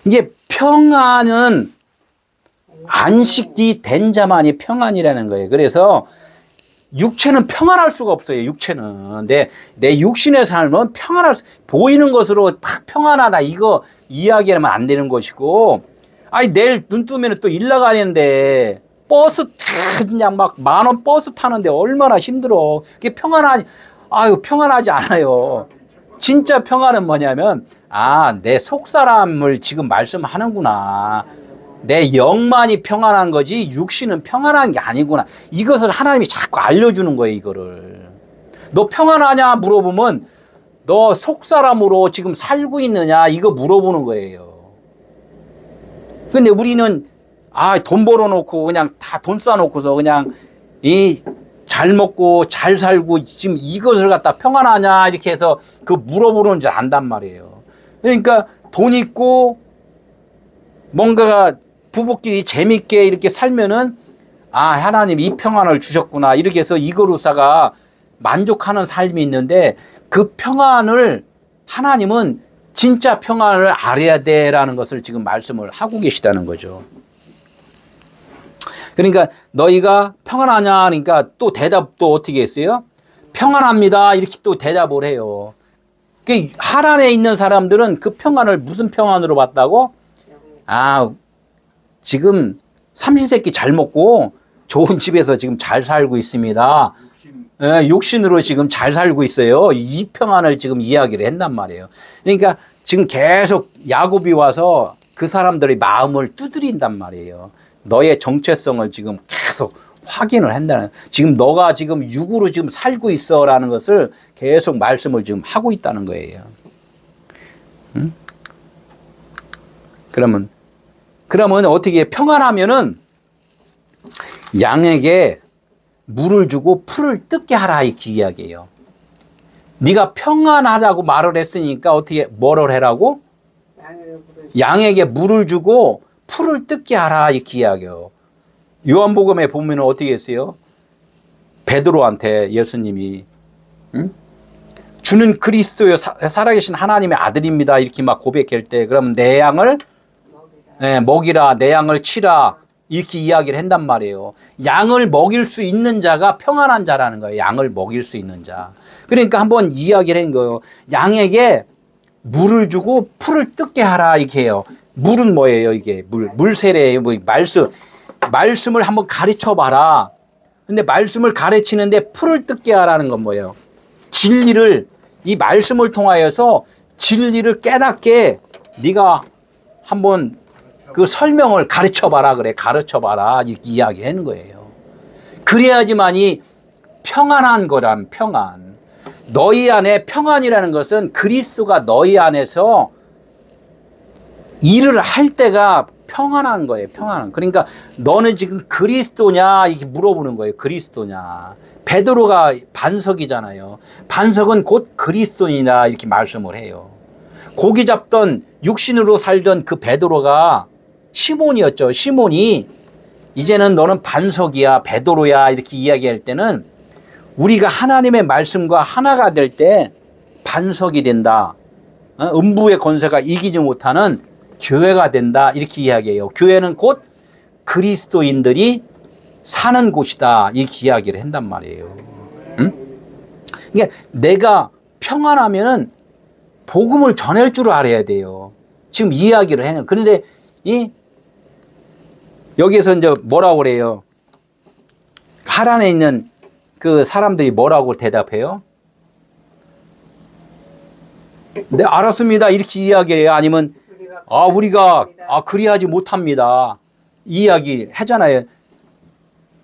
이게 평안은 안식이 된 자만이 평안이라는 거예요. 그래서 육체는 평안할 수가 없어요. 육체는 내 육신의 삶은 보이는 것으로 막 평안하다 이거 이야기하면 안 되는 것이고, 아니 내일 눈 뜨면 또 일 나가는데 버스 그냥 막 10,000원 버스 타는데 얼마나 힘들어. 그게 평안하지 않아요. 진짜 평안은 뭐냐면 내 속 사람을 지금 말씀하는구나. 내 영만이 평안한 거지 육신은 평안한 게 아니구나. 이것을 하나님이 자꾸 알려주는 거예요. 이거를. 너 평안하냐 물어보면 너 속 사람으로 지금 살고 있느냐 이거 물어보는 거예요. 근데 우리는 돈 벌어놓고 그냥 다 돈 쌓아놓고서 그냥 잘 먹고 잘 살고 지금 이것을 갖다 평안하냐 이렇게 해서 그 물어보는 줄 안단 말이에요. 그러니까 돈 있고 뭔가가 부부끼리 재밌게 이렇게 살면은 하나님 이 평안을 주셨구나 이렇게 해서 이거로사가 만족하는 삶이 있는데 그 평안을 하나님은 진짜 평안을 알아야 돼라는 것을 지금 말씀을 하고 계시다는 거죠. 그러니까 너희가 평안하냐 하니까 또 대답도 어떻게 했어요? 평안합니다 이렇게 또 대답을 해요. 그 하란에 있는 사람들은 그 평안을 무슨 평안으로 봤다고? 지금 삼시세끼 잘 먹고 좋은 집에서 지금 잘 살고 있습니다. 육신으로 지금 잘 살고 있어요. 이 평안을 지금 이야기를 한단 말이에요. 그러니까 지금 계속 야곱이 와서 그 사람들의 마음을 두드린단 말이에요. 너의 정체성을 지금 계속 확인을 한다는, 지금 너가 지금 육으로 지금 살고 있어라는 것을 계속 말씀을 지금 하고 있다는 거예요. 응? 그러면 어떻게 평안하면은 양에게 물을 주고 풀을 뜯게 하라 이렇게 이야기해요. 네가 평안하라고 말을 했으니까 어떻게 뭐를 해라고? 양에게 물을 주고 풀을 뜯게 하라 이렇게 이야기해요. 요한복음에 보면 어떻게 했어요? 베드로한테 예수님이 응? 주는 그리스도요 살아계신 하나님의 아들입니다 이렇게 막 고백할 때, 그럼 내 양을 먹이라, 내 양을 치라 이렇게 이야기를 한단 말이에요. 양을 먹일 수 있는 자가 평안한 자라는 거예요. 양을 먹일 수 있는 자. 그러니까 한번 이야기를 한 거예요. 양에게 물을 주고 풀을 뜯게 하라 이렇게 해요. 물은 뭐예요? 이게 물세례예요. 뭐 말씀을 한번 가르쳐 봐라. 근데 말씀을 가르치는데 풀을 뜯게 하라는 건 뭐예요? 진리를, 이 말씀을 통하여서 진리를 깨닫게 네가 한번 그 설명을 가르쳐 봐라 그래. 가르쳐 봐라 이렇게 이야기하는 거예요. 그래야지만이 평안한 거란 평안. 너희 안에 평안이라는 것은 그리스도가 너희 안에서 일을 할 때가 평안한 거예요. 평안한. 그러니까 너는 지금 그리스도냐 이렇게 물어보는 거예요. 그리스도냐. 베드로가 반석이잖아요. 반석은 곧 그리스도이냐 이렇게 말씀을 해요. 고기 잡던 육신으로 살던 그 베드로가 시몬이었죠. 시몬이 이제는 너는 반석이야, 베드로야 이렇게 이야기할 때는 우리가 하나님의 말씀과 하나가 될 때 반석이 된다. 음부의 권세가 이기지 못하는 교회가 된다 이렇게 이야기해요. 교회는 곧 그리스도인들이 사는 곳이다 이렇게 이야기를 한단 말이에요. 응? 그러니까 내가 평안하면은 복음을 전할 줄 알아야 돼요. 지금 이야기를 해요. 그런데 여기에서 이제 뭐라고 그래요? 하란에 있는 그 사람들이 뭐라고 대답해요? 네, 알았습니다. 이렇게 이야기해요. 아니면 우리가 그리하지 못합니다. 이야기 하잖아요.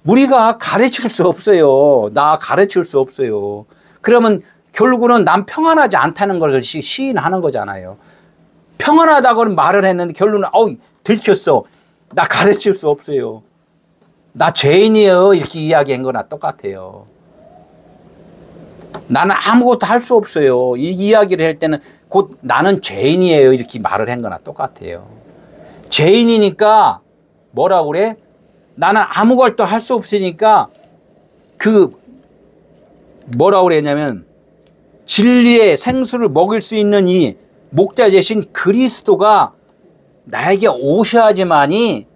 우리가 가르칠 수 없어요. 나 가르칠 수 없어요. 그러면 결국은 난 평안하지 않다는 것을 시인하는 거잖아요. 평안하다고는 말을 했는데 결론은 들켰어. 나 가르칠 수 없어요. 나 죄인이에요. 이렇게 이야기한 거나 똑같아요. 나는 아무것도 할 수 없어요. 이 이야기를 할 때는 곧 나는 죄인이에요. 이렇게 말을 한 거나 똑같아요. 죄인이니까 뭐라고 그래? 나는 아무것도 할 수 없으니까 뭐라고 그랬냐면 진리의 생수를 먹일 수 있는 이 목자 대신 그리스도가 나에게 오셔야지만이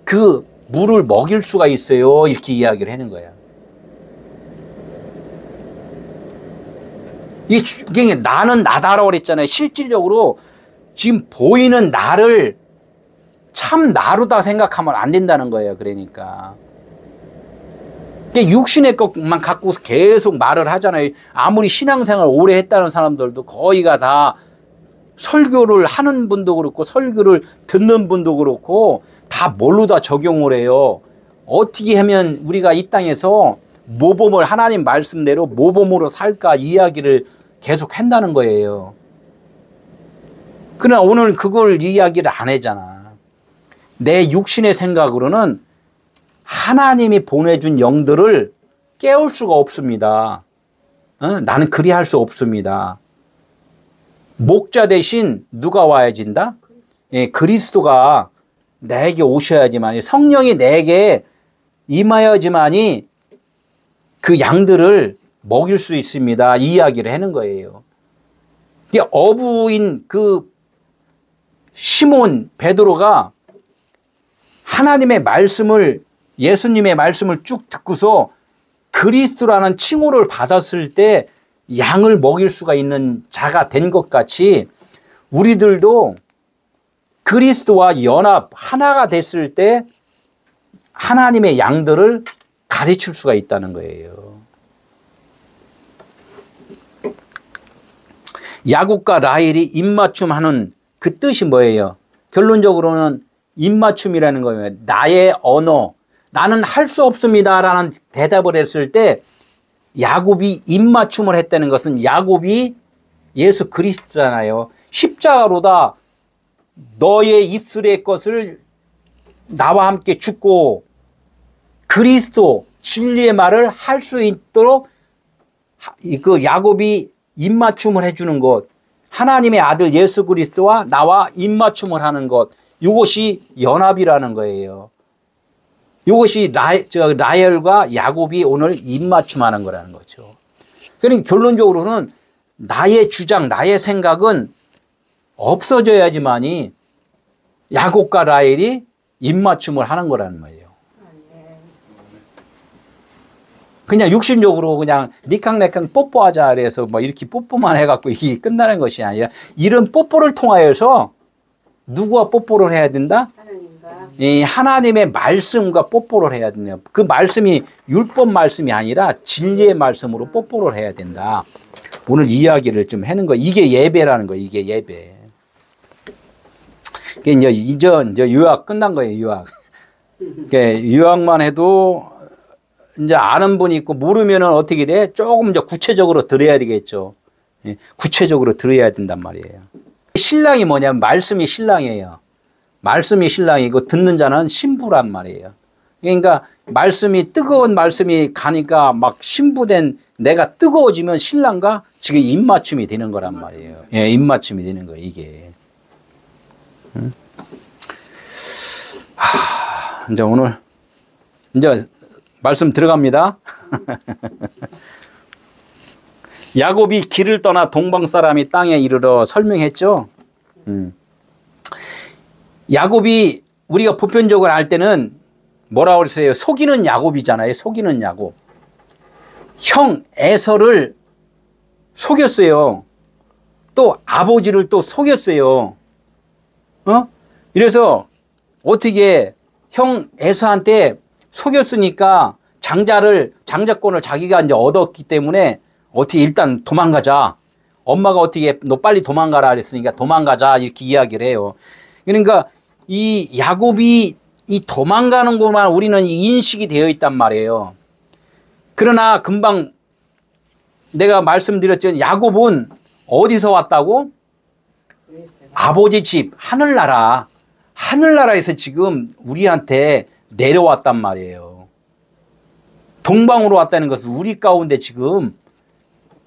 그 물을 먹일 수가 있어요. 이렇게 이야기를 하는 거야. 이게 나는 나다라고 그랬잖아요. 실질적으로 지금 보이는 나를 참 나로다 생각하면 안 된다는 거예요. 그러니까 육신의 것만 갖고 계속 말을 하잖아요. 아무리 신앙생활 오래 했다는 사람들도 거의가 다 설교를 하는 분도 그렇고 설교를 듣는 분도 그렇고 다 뭘로 다 적용을 해요. 어떻게 하면 우리가 이 땅에서 모범을 하나님 말씀대로 모범으로 살까 이야기를 계속 한다는 거예요. 그러나 오늘 그걸 이야기를 안 하잖아. 내 육신의 생각으로는 하나님이 보내준 영들을 깨울 수가 없습니다. 나는 그리할 수 없습니다. 목자 대신 누가 와야진다? 그리스도가 내게 오셔야지만, 성령이 내게 임하여야지만이 그 양들을 먹일 수 있습니다. 이 이야기를 하는 거예요. 어부인 그 시몬 베드로가 하나님의 말씀을, 예수님의 말씀을 쭉 듣고서 그리스도라는 칭호를 받았을 때 양을 먹일 수가 있는 자가 된 것 같이 우리들도 그리스도와 연합 하나가 됐을 때 하나님의 양들을 가르칠 수가 있다는 거예요. 야곱과 라헬이 입맞춤하는 그 뜻이 뭐예요? 결론적으로는 입맞춤이라는 거예요. 나의 언어, 나는 할 수 없습니다라는 대답을 했을 때 야곱이 입맞춤을 했다는 것은 야곱이 예수 그리스도잖아요. 십자가로다 너의 입술의 것을 나와 함께 죽고 그리스도 진리의 말을 할 수 있도록 그 야곱이 입맞춤을 해주는 것, 하나님의 아들 예수 그리스도와 나와 입맞춤을 하는 것, 이것이 연합이라는 거예요. 이것이 라헬과 야곱이 오늘 입맞춤하는 거라는 거죠. 그러니까 결론적으로는 나의 주장, 나의 생각은 없어져야지만이 야곱과 라헬이 입맞춤을 하는 거라는 거예요. 그냥 육신적으로 그냥 니캉네캉 뽀뽀하자 그래서 뭐 이렇게 뽀뽀만 해갖고 이게 끝나는 것이 아니라 이런 뽀뽀를 통하여서 누구와 뽀뽀를 해야 된다? 하나님과. 이 하나님의 말씀과 뽀뽀를 해야 된다. 그 말씀이 율법 말씀이 아니라 진리의 말씀으로 뽀뽀를 해야 된다. 오늘 이야기를 좀 하는 거. 이게 예배라는 거. 이게 예배. 이게 이제 유학 끝난 거예요. 유학. 유학만 해도 이제 아는 분이 있고 모르면은 어떻게 돼? 조금 이제 구체적으로 들어야 되겠죠. 구체적으로 들어야 된단 말이에요. 신랑이 뭐냐면 말씀이 신랑이에요. 말씀이 신랑이고 듣는 자는 신부란 말이에요. 그러니까 말씀이 뜨거운 말씀이 가니까 막 신부된 내가 뜨거워지면 신랑과 지금 입맞춤이 되는 거란 말이에요. 예, 입맞춤이 되는 거예요, 이게. 이제 오늘 이제 말씀 들어갑니다. 야곱이 길을 떠나 동방 사람이 땅에 이르러 설명했죠. 야곱이 우리가 보편적으로 알 때는 뭐라고 그랬어요? 속이는 야곱이잖아요. 속이는 야곱. 형 에서를 속였어요. 또 아버지를 또 속였어요. 이래서 어떻게 형 에서한테 속였으니까 장자권을 자기가 이제 얻었기 때문에 어떻게 일단 도망가자. 엄마가 어떻게 너 빨리 도망가라 그랬으니까 도망가자 이렇게 이야기를 해요. 그러니까 이 야곱이 이 도망가는 것만 우리는 인식이 되어 있단 말이에요. 그러나 금방 내가 말씀드렸죠. 야곱은 어디서 왔다고? 아버지 집 하늘나라. 하늘나라에서 지금 우리한테 내려왔단 말이에요. 동방으로 왔다는 것은 우리 가운데 지금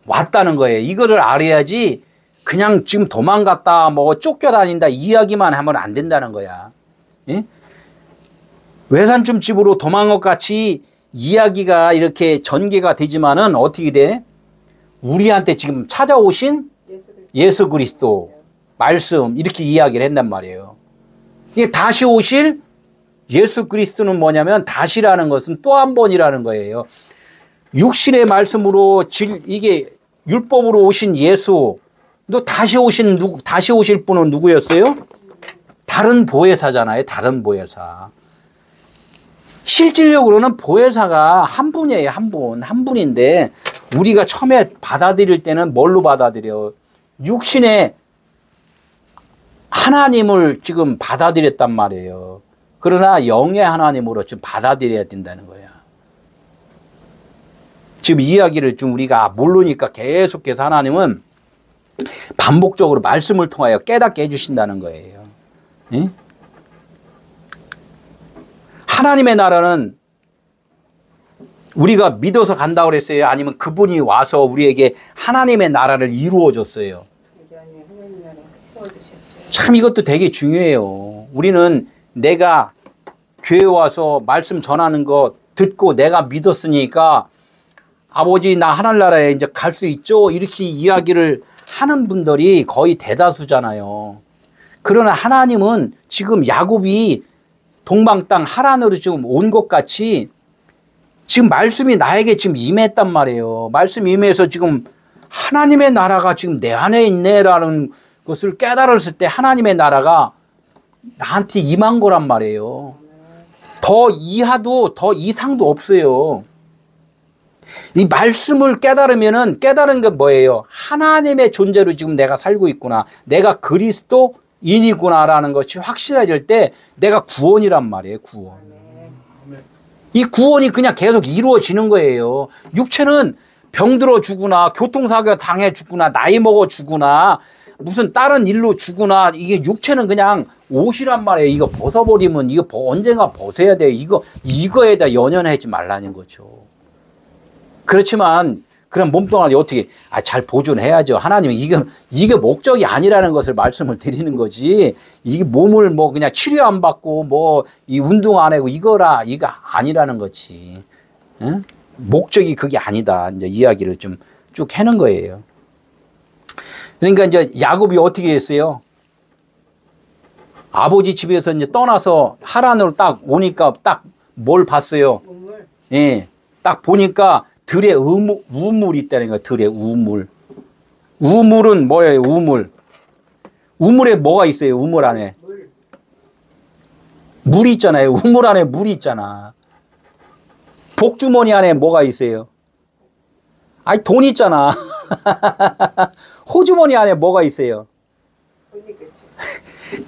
왔다는 거예요. 이거를 알아야지 그냥 지금 도망갔다 뭐 쫓겨다닌다 이야기만 하면 안 된다는 거야. 예? 외산점 집으로 도망간 것 같이 이야기가 이렇게 전개가 되지만은 어떻게 돼? 우리한테 지금 찾아오신 예수 그리스도 말씀 이렇게 이야기를 한단 말이에요. 이게 다시 오실 예수 그리스도는 뭐냐면 다시라는 것은 또 한 번이라는 거예요. 육신의 말씀으로 이게 율법으로 오신 예수, 또 다시 오실 분은 누구였어요? 다른 보혜사잖아요. 다른 보혜사. 실질적으로는 보혜사가 한 분이에요. 한 분인데 우리가 처음에 받아들일 때는 뭘로 받아들여? 육신의 하나님을 지금 받아들였단 말이에요. 그러나 영의 하나님으로 좀 받아들여야 된다는 거야. 지금 이야기를 좀 우리가 모르니까 계속해서 하나님은 반복적으로 말씀을 통하여 깨닫게 해주신다는 거예요. 예? 하나님의 나라는 우리가 믿어서 간다고 그랬어요? 아니면 그분이 와서 우리에게 하나님의 나라를 이루어 줬어요? 참 이것도 되게 중요해요. 우리는 내가 교회 와서 말씀 전하는 거 듣고 내가 믿었으니까 아버지 나 하늘나라에 이제 갈 수 있죠? 이렇게 이야기를 하는 분들이 거의 대다수잖아요. 그러나 하나님은 지금 야곱이 동방 땅 하란으로 지금 온 것 같이 지금 말씀이 나에게 지금 임했단 말이에요. 말씀이 임해서 지금 하나님의 나라가 지금 내 안에 있네라는 것을 깨달았을 때 하나님의 나라가 나한테 임한 거란 말이에요. 더 이하도 더 이상도 없어요. 이 말씀을 깨달으면은 깨달은 게 뭐예요? 하나님의 존재로 지금 내가 살고 있구나. 내가 그리스도인이구나라는 것이 확실해질 때 내가 구원이란 말이에요. 구원. 이 구원이 그냥 계속 이루어지는 거예요. 육체는 병들어 죽거나 교통사고 당해 죽거나 나이 먹어 죽거나 무슨 다른 일로 죽거나 이게 육체는 그냥 옷이란 말이에요. 이거 벗어버리면 이거 언젠가 벗어야 돼요. 이거에다 연연하지 말라는 거죠. 그렇지만 그럼 몸뚱아리 어떻게 잘 보존해야죠. 하나님은 이게 목적이 아니라는 것을 말씀을 드리는 거지. 이게 몸을 뭐 그냥 치료 안 받고 뭐 이 운동 안 하고 이거 아니라는 거지. 응? 목적이 그게 아니다. 이제 이야기를 좀 쭉 해는 거예요. 그러니까 이제 야곱이 어떻게 했어요? 아버지 집에서 이제 떠나서 하란으로 딱 오니까 딱 뭘 봤어요? 예, 딱 보니까 들에 우물이 있다는 거예요. 들에 우물. 우물은 뭐예요? 우물. 우물에 뭐가 있어요? 우물 안에. 물이 있잖아요. 우물 안에 물이 있잖아. 복주머니 안에 뭐가 있어요? 아니, 돈 있잖아. 호주머니 안에 뭐가 있어요?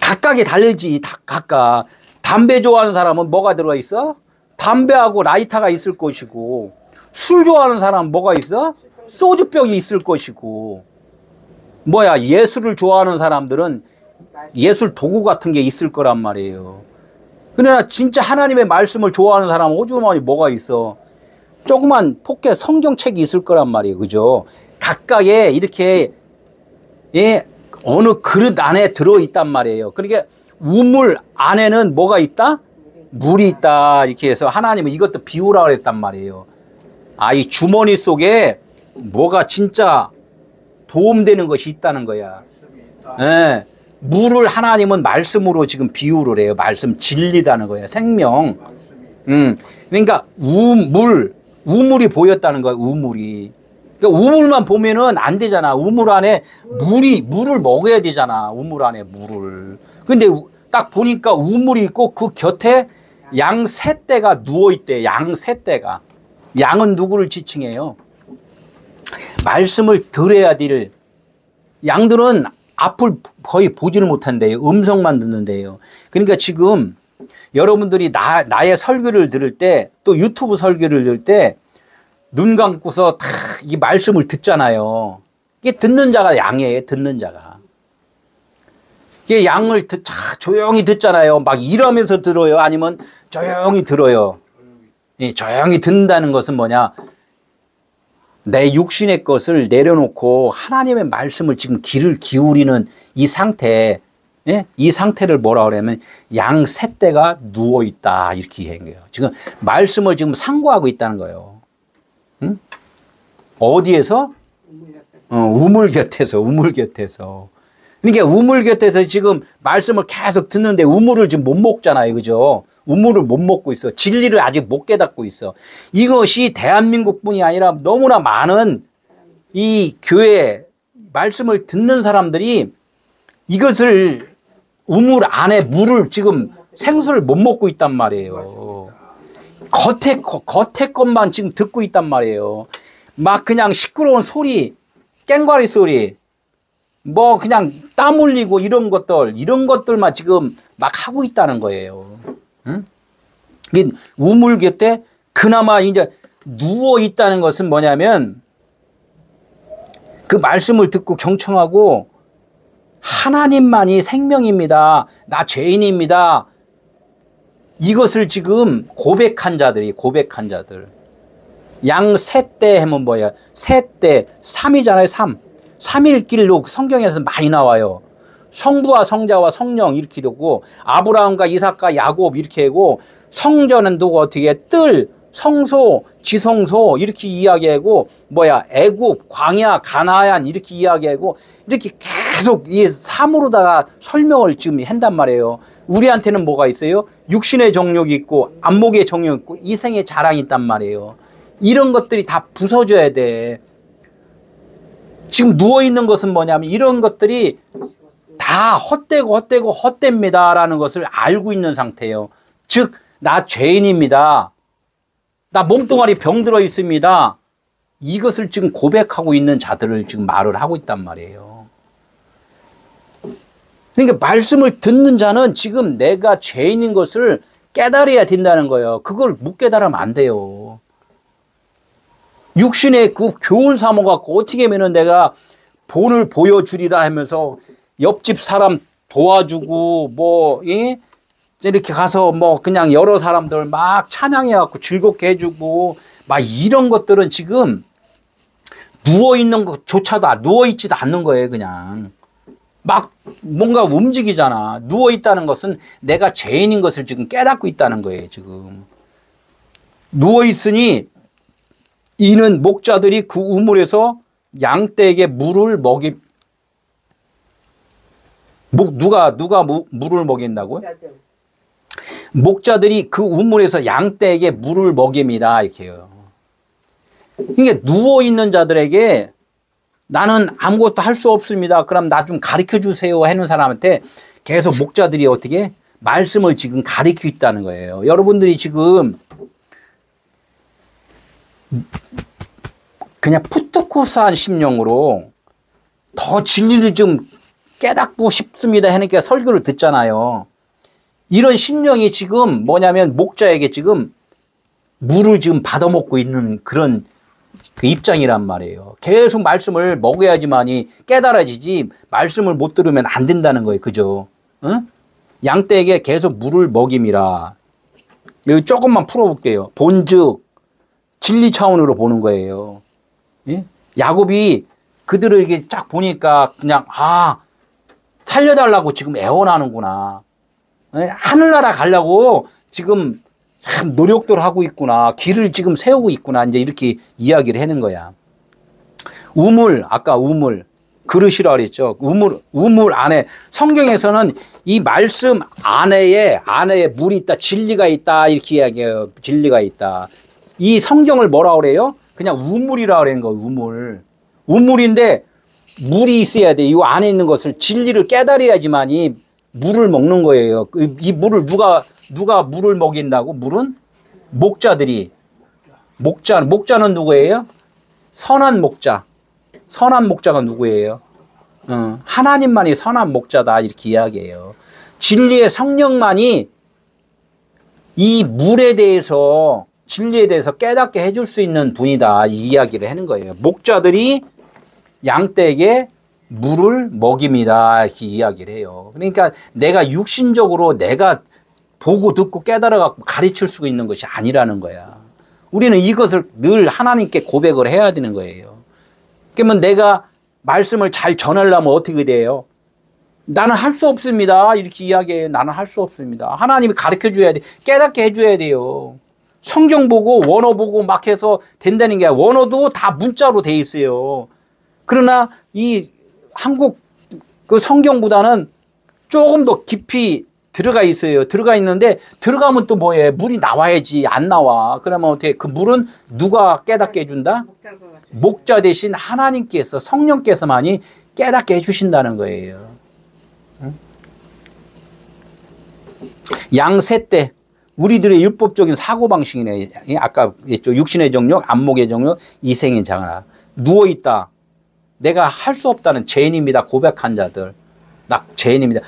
각각이 다르지. 각각. 담배 좋아하는 사람은 뭐가 들어가 있어? 담배하고 라이터가 있을 것이고, 술 좋아하는 사람은 뭐가 있어? 소주병이 있을 것이고, 뭐야, 예술을 좋아하는 사람들은 예술 도구 같은 게 있을 거란 말이에요. 그러나 진짜 하나님의 말씀을 좋아하는 사람은 호주머니 뭐가 있어? 조그만 포켓 성경책이 있을 거란 말이에요. 그죠? 각각의 이렇게, 예, 어느 그릇 안에 들어있단 말이에요. 그러니까 우물 안에는 뭐가 있다? 물이 있다. 이렇게 해서 하나님은 이것도 비우라고 그랬단 말이에요. 이 주머니 속에 뭐가 진짜 도움되는 것이 있다는 거야. 예. 물을 하나님은 말씀으로 지금 비유를 해요. 말씀 진리다는 거야. 생명. 그러니까 우물이 보였다는 거야. 우물이. 그러니까 우물만 보면은 안 되잖아. 우물 안에 물을 먹어야 되잖아. 우물 안에 물을. 근데 딱 보니까 우물이 있고 그 곁에 양 세 떼가 누워 있대. 양 세 떼가. 양은 누구를 지칭해요? 말씀을 들어야 될 양들은 앞을 거의 보지를 못한대요. 음성만 듣는데요. 그러니까 지금 여러분들이 나의 설교를 들을 때 또 유튜브 설교를 들을 때 눈 감고서 다 이 말씀을 듣잖아요. 이게 듣는 자가 양이에요. 듣는 자가. 이게 양을 조용히 듣잖아요. 막 이러면서 들어요. 아니면 조용히 들어요. 조용히 듣는다는 것은 뭐냐? 내 육신의 것을 내려놓고 하나님의 말씀을 지금 귀를 기울이는 이 상태, 예? 이 상태를 뭐라 그러냐면 양 세 떼가 누워 있다 이렇게 얘기한 거예요. 지금 말씀을 지금 상고하고 있다는 거예요. 응? 어디에서? 우물 곁에서, 우물 곁에서. 그러니까 우물 곁에서 지금 말씀을 계속 듣는데 우물을 지금 못 먹잖아요, 그죠? 우물을 못 먹고 있어. 진리를 아직 못 깨닫고 있어. 이것이 대한민국뿐이 아니라 너무나 많은 이 교회 말씀을 듣는 사람들이 이것을 우물 안에 물을 지금 생수를 못 먹고 있단 말이에요. 겉에 것만 지금 듣고 있단 말이에요. 막 그냥 시끄러운 소리, 깽과리 소리, 뭐 그냥 땀 흘리고 이런 것들만 지금 막 하고 있다는 거예요. 응? 우물 곁에 그나마 이제 누워 있다는 것은 뭐냐면 그 말씀을 듣고 경청하고 하나님만이 생명입니다. 나 죄인입니다. 이것을 지금 고백한 자들. 양 셋대 하면 뭐야? 셋대, 3이잖아요, 3. 3일길로 성경에서 많이 나와요. 성부와 성자와 성령 이렇게 되고 아브라함과 이삭과 야곱 이렇게 하고 성전은 누구 어떻게 뜰, 성소, 지성소 이렇게 이야기하고 뭐야 애굽, 광야, 가나안 이렇게 이야기하고 이렇게 계속 이 3으로다가 설명을 지금 한단 말이에요. 우리한테는 뭐가 있어요? 육신의 정욕이 있고 안목의 정욕이 있고 이생의 자랑이 있단 말이에요. 이런 것들이 다 부서져야 돼. 지금 누워있는 것은 뭐냐면 이런 것들이 다 헛됩니다라는 것을 알고 있는 상태예요. 즉, 나 죄인입니다. 나 몸뚱아리 병들어 있습니다. 이것을 지금 고백하고 있는 자들을 지금 말을 하고 있단 말이에요. 그러니까 말씀을 듣는 자는 지금 내가 죄인인 것을 깨달아야 된다는 거예요. 그걸 못 깨달으면 안 돼요. 육신의 그 교훈 삼아갖고 어떻게 하면은 내가 본을 보여주리라 하면서 옆집 사람 도와주고 뭐, 예? 이렇게 가서 뭐 그냥 여러 사람들 막 찬양해갖고 즐겁게 해주고 막 이런 것들은 지금 누워있는 것조차도 누워있지도 않는 거예요. 그냥 막 뭔가 움직이잖아. 누워있다는 것은 내가 죄인인 것을 지금 깨닫고 있다는 거예요. 지금 누워있으니 이는 목자들이 그 우물에서 양떼에게 물을 누가 물을 먹인다고요? 목자들이 그 우물에서 양떼에게 물을 먹임이라 이렇게 해요. 그러니까 누워있는 자들에게 나는 아무것도 할 수 없습니다. 그럼 나 좀 가르쳐 주세요 하는 사람한테 계속 목자들이 어떻게 말씀을 지금 가르치고 있다는 거예요. 여러분들이 지금 그냥 푸트코스한 심령으로 더 진리를 좀 깨닫고 싶습니다 하니까 설교를 듣잖아요. 이런 심령이 지금 뭐냐면 목자에게 지금 물을 지금 받아먹고 있는 그런 그 입장이란 말이에요. 계속 말씀을 먹어야지만이 깨달아지지 말씀을 못 들으면 안 된다는 거예요. 그죠? 응? 양떼에게 계속 물을 먹임이라. 여기 조금만 풀어볼게요. 본즉 진리 차원으로 보는 거예요. 예? 야곱이 그들을 이렇게 쫙 보니까 그냥 살려달라고 지금 애원하는구나. 예? 하늘나라 가려고 지금 참 노력들 하고 있구나. 길을 지금 세우고 있구나. 이제 이렇게 이야기를 하는 거야. 아까 우물, 그릇이라 그랬죠. 우물 안에, 성경에서는 이 말씀 안에 물이 있다, 진리가 있다, 이렇게 이야기해요. 진리가 있다. 이 성경을 뭐라 그래요? 그냥 우물이라 그러는 거예요. 우물인데 물이 있어야 돼. 이 안에 있는 것을 진리를 깨달아야지만이 물을 먹는 거예요. 이 물을 누가 물을 먹인다고? 물은 목자들이. 목자는 누구예요? 선한 목자. 선한 목자가 누구예요? 하나님만이 선한 목자다. 이렇게 이야기해요. 진리의 성령만이 이 물에 대해서, 진리에 대해서 깨닫게 해줄 수 있는 분이다. 이 이야기를 하는 거예요. 목자들이 양떼에게 물을 먹입니다. 이렇게 이야기를 해요. 그러니까 내가 육신적으로 내가 보고 듣고 깨달아갖고 가르칠 수 있는 것이 아니라는 거야. 우리는 이것을 늘 하나님께 고백을 해야 되는 거예요. 그러면 내가 말씀을 잘 전하려면 어떻게 돼요? 나는 할 수 없습니다. 이렇게 이야기해요. 나는 할 수 없습니다. 하나님이 가르쳐 줘야 돼. 깨닫게 해줘야 돼요. 성경 보고 원어 보고 막 해서 된다는 게 아니라 원어도 다 문자로 돼 있어요. 그러나 이 한국 그 성경보다는 조금 더 깊이 들어가 있어요. 들어가 있는데 들어가면 또 뭐예요? 물이 나와야지. 안 나와. 그러면 어떻게 그 물은 누가 깨닫게 해준다? 목자 대신 하나님께서 성령께서만이 깨닫게 해주신다는 거예요. 양세대 우리들의 율법적인 사고방식이네. 아까 했죠. 육신의 정욕, 안목의 정욕, 이생의 장하나. 누워있다. 내가 할 수 없다는 죄인입니다. 고백한 자들. 나 죄인입니다.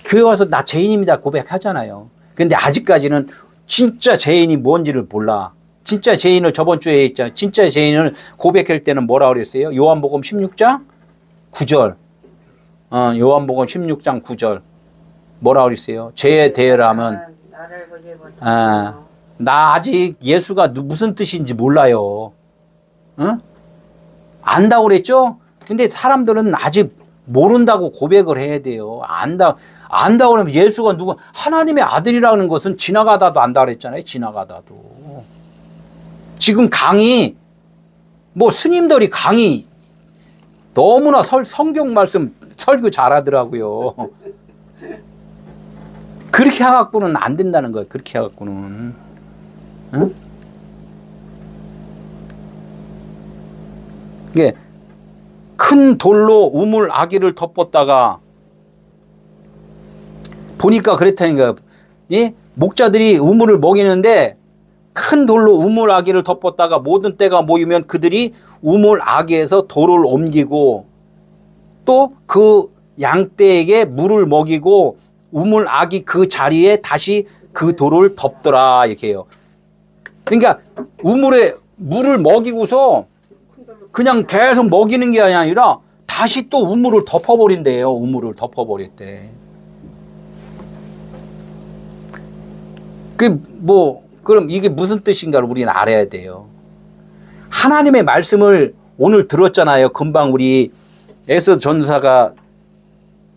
교회 와서 나 죄인입니다. 고백하잖아요. 근데 아직까지는 진짜 죄인이 뭔지를 몰라. 진짜 죄인을 저번 주에 했잖아요. 진짜 죄인을 고백할 때는 뭐라 그랬어요? 요한복음 16장 9절. 요한복음 16장 9절. 뭐라 그랬어요? 죄에 대하면 나 아직 예수가 무슨 뜻인지 몰라요. 응? 안다고 그랬죠? 근데 사람들은 아직 모른다고 고백을 해야 돼요. 안다고 그러면 예수가 누구, 하나님의 아들이라는 것은 지나가다도 안다 그랬잖아요. 지나가다도. 지금 강의, 뭐 스님들이 강의 너무나 성경 말씀 설교 잘하더라고요. 그렇게 해갖고는 안 된다는 거예요. 그렇게 해갖고는. 응? 이게 큰 돌로 우물 아기를 덮었다가 보니까 그랬다니까. 예? 목자들이 우물을 먹이는데 큰 돌로 우물 아기를 덮었다가 모든 떼가 모이면 그들이 우물 아기에서 돌을 옮기고 또 그 양떼에게 물을 먹이고 우물 아기 그 자리에 다시 그 돌을 덮더라 이렇게 해요. 그러니까 우물에 물을 먹이고서 그냥 계속 먹이는 게 아니라 다시 또 우물을 덮어버린대요. 우물을 덮어버렸대. 그럼 이게 무슨 뜻인가를 우리는 알아야 돼요. 하나님의 말씀을 오늘 들었잖아요. 금방 우리 에서 전사가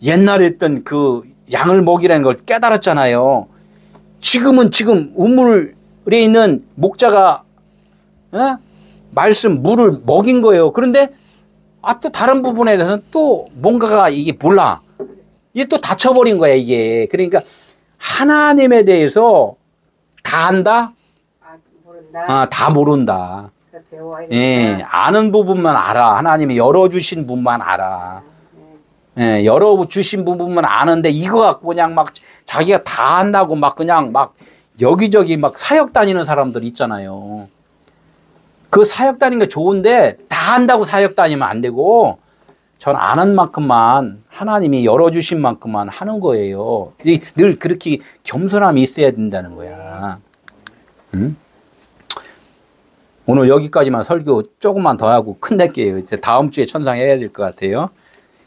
옛날에 했던 그 양을 먹이라는 걸 깨달았잖아요. 지금 우물에 있는 목자가 말씀 물을 먹인 거예요. 그런데 또 다른 부분에 대해서는 또 뭔가가 이게 몰라. 이게 또 닫혀버린 거야 이게. 그러니까 하나님에 대해서 다 안다? 모른다. 다 모른다. 배워야 예, 아는 부분만 알아. 하나님이 열어주신 분만 알아. 예, 열어주신 부분만 아는데 이거 갖고 그냥 막 자기가 다 안다고 막 그냥 막 여기저기 막 사역 다니는 사람들 있잖아요. 그 사역 다니는 게 좋은데 다 안다고 사역 다니면 안 되고 전 아는 만큼만 하나님이 열어주신 만큼만 하는 거예요. 늘 그렇게 겸손함이 있어야 된다는 거야. 응? 오늘 여기까지만 설교 조금만 더 하고 끝낼게요. 이제 다음 주에 천상해야 될 것 같아요.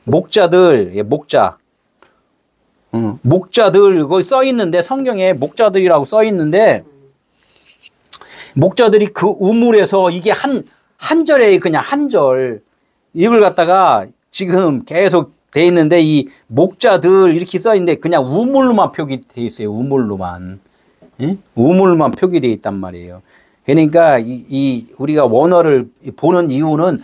목자들, 목자. 목자들, 거기 써 있는데, 성경에 목자들이라고 써 있는데, 목자들이 그 우물에서 이게 한 절에 그냥 한 절. 이걸 갖다가 지금 계속 돼 있는데, 이 목자들 이렇게 써 있는데, 그냥 우물로만 표기돼 있어요. 우물로만. 예? 우물로만 표기돼 있단 말이에요. 그러니까 우리가 원어를 보는 이유는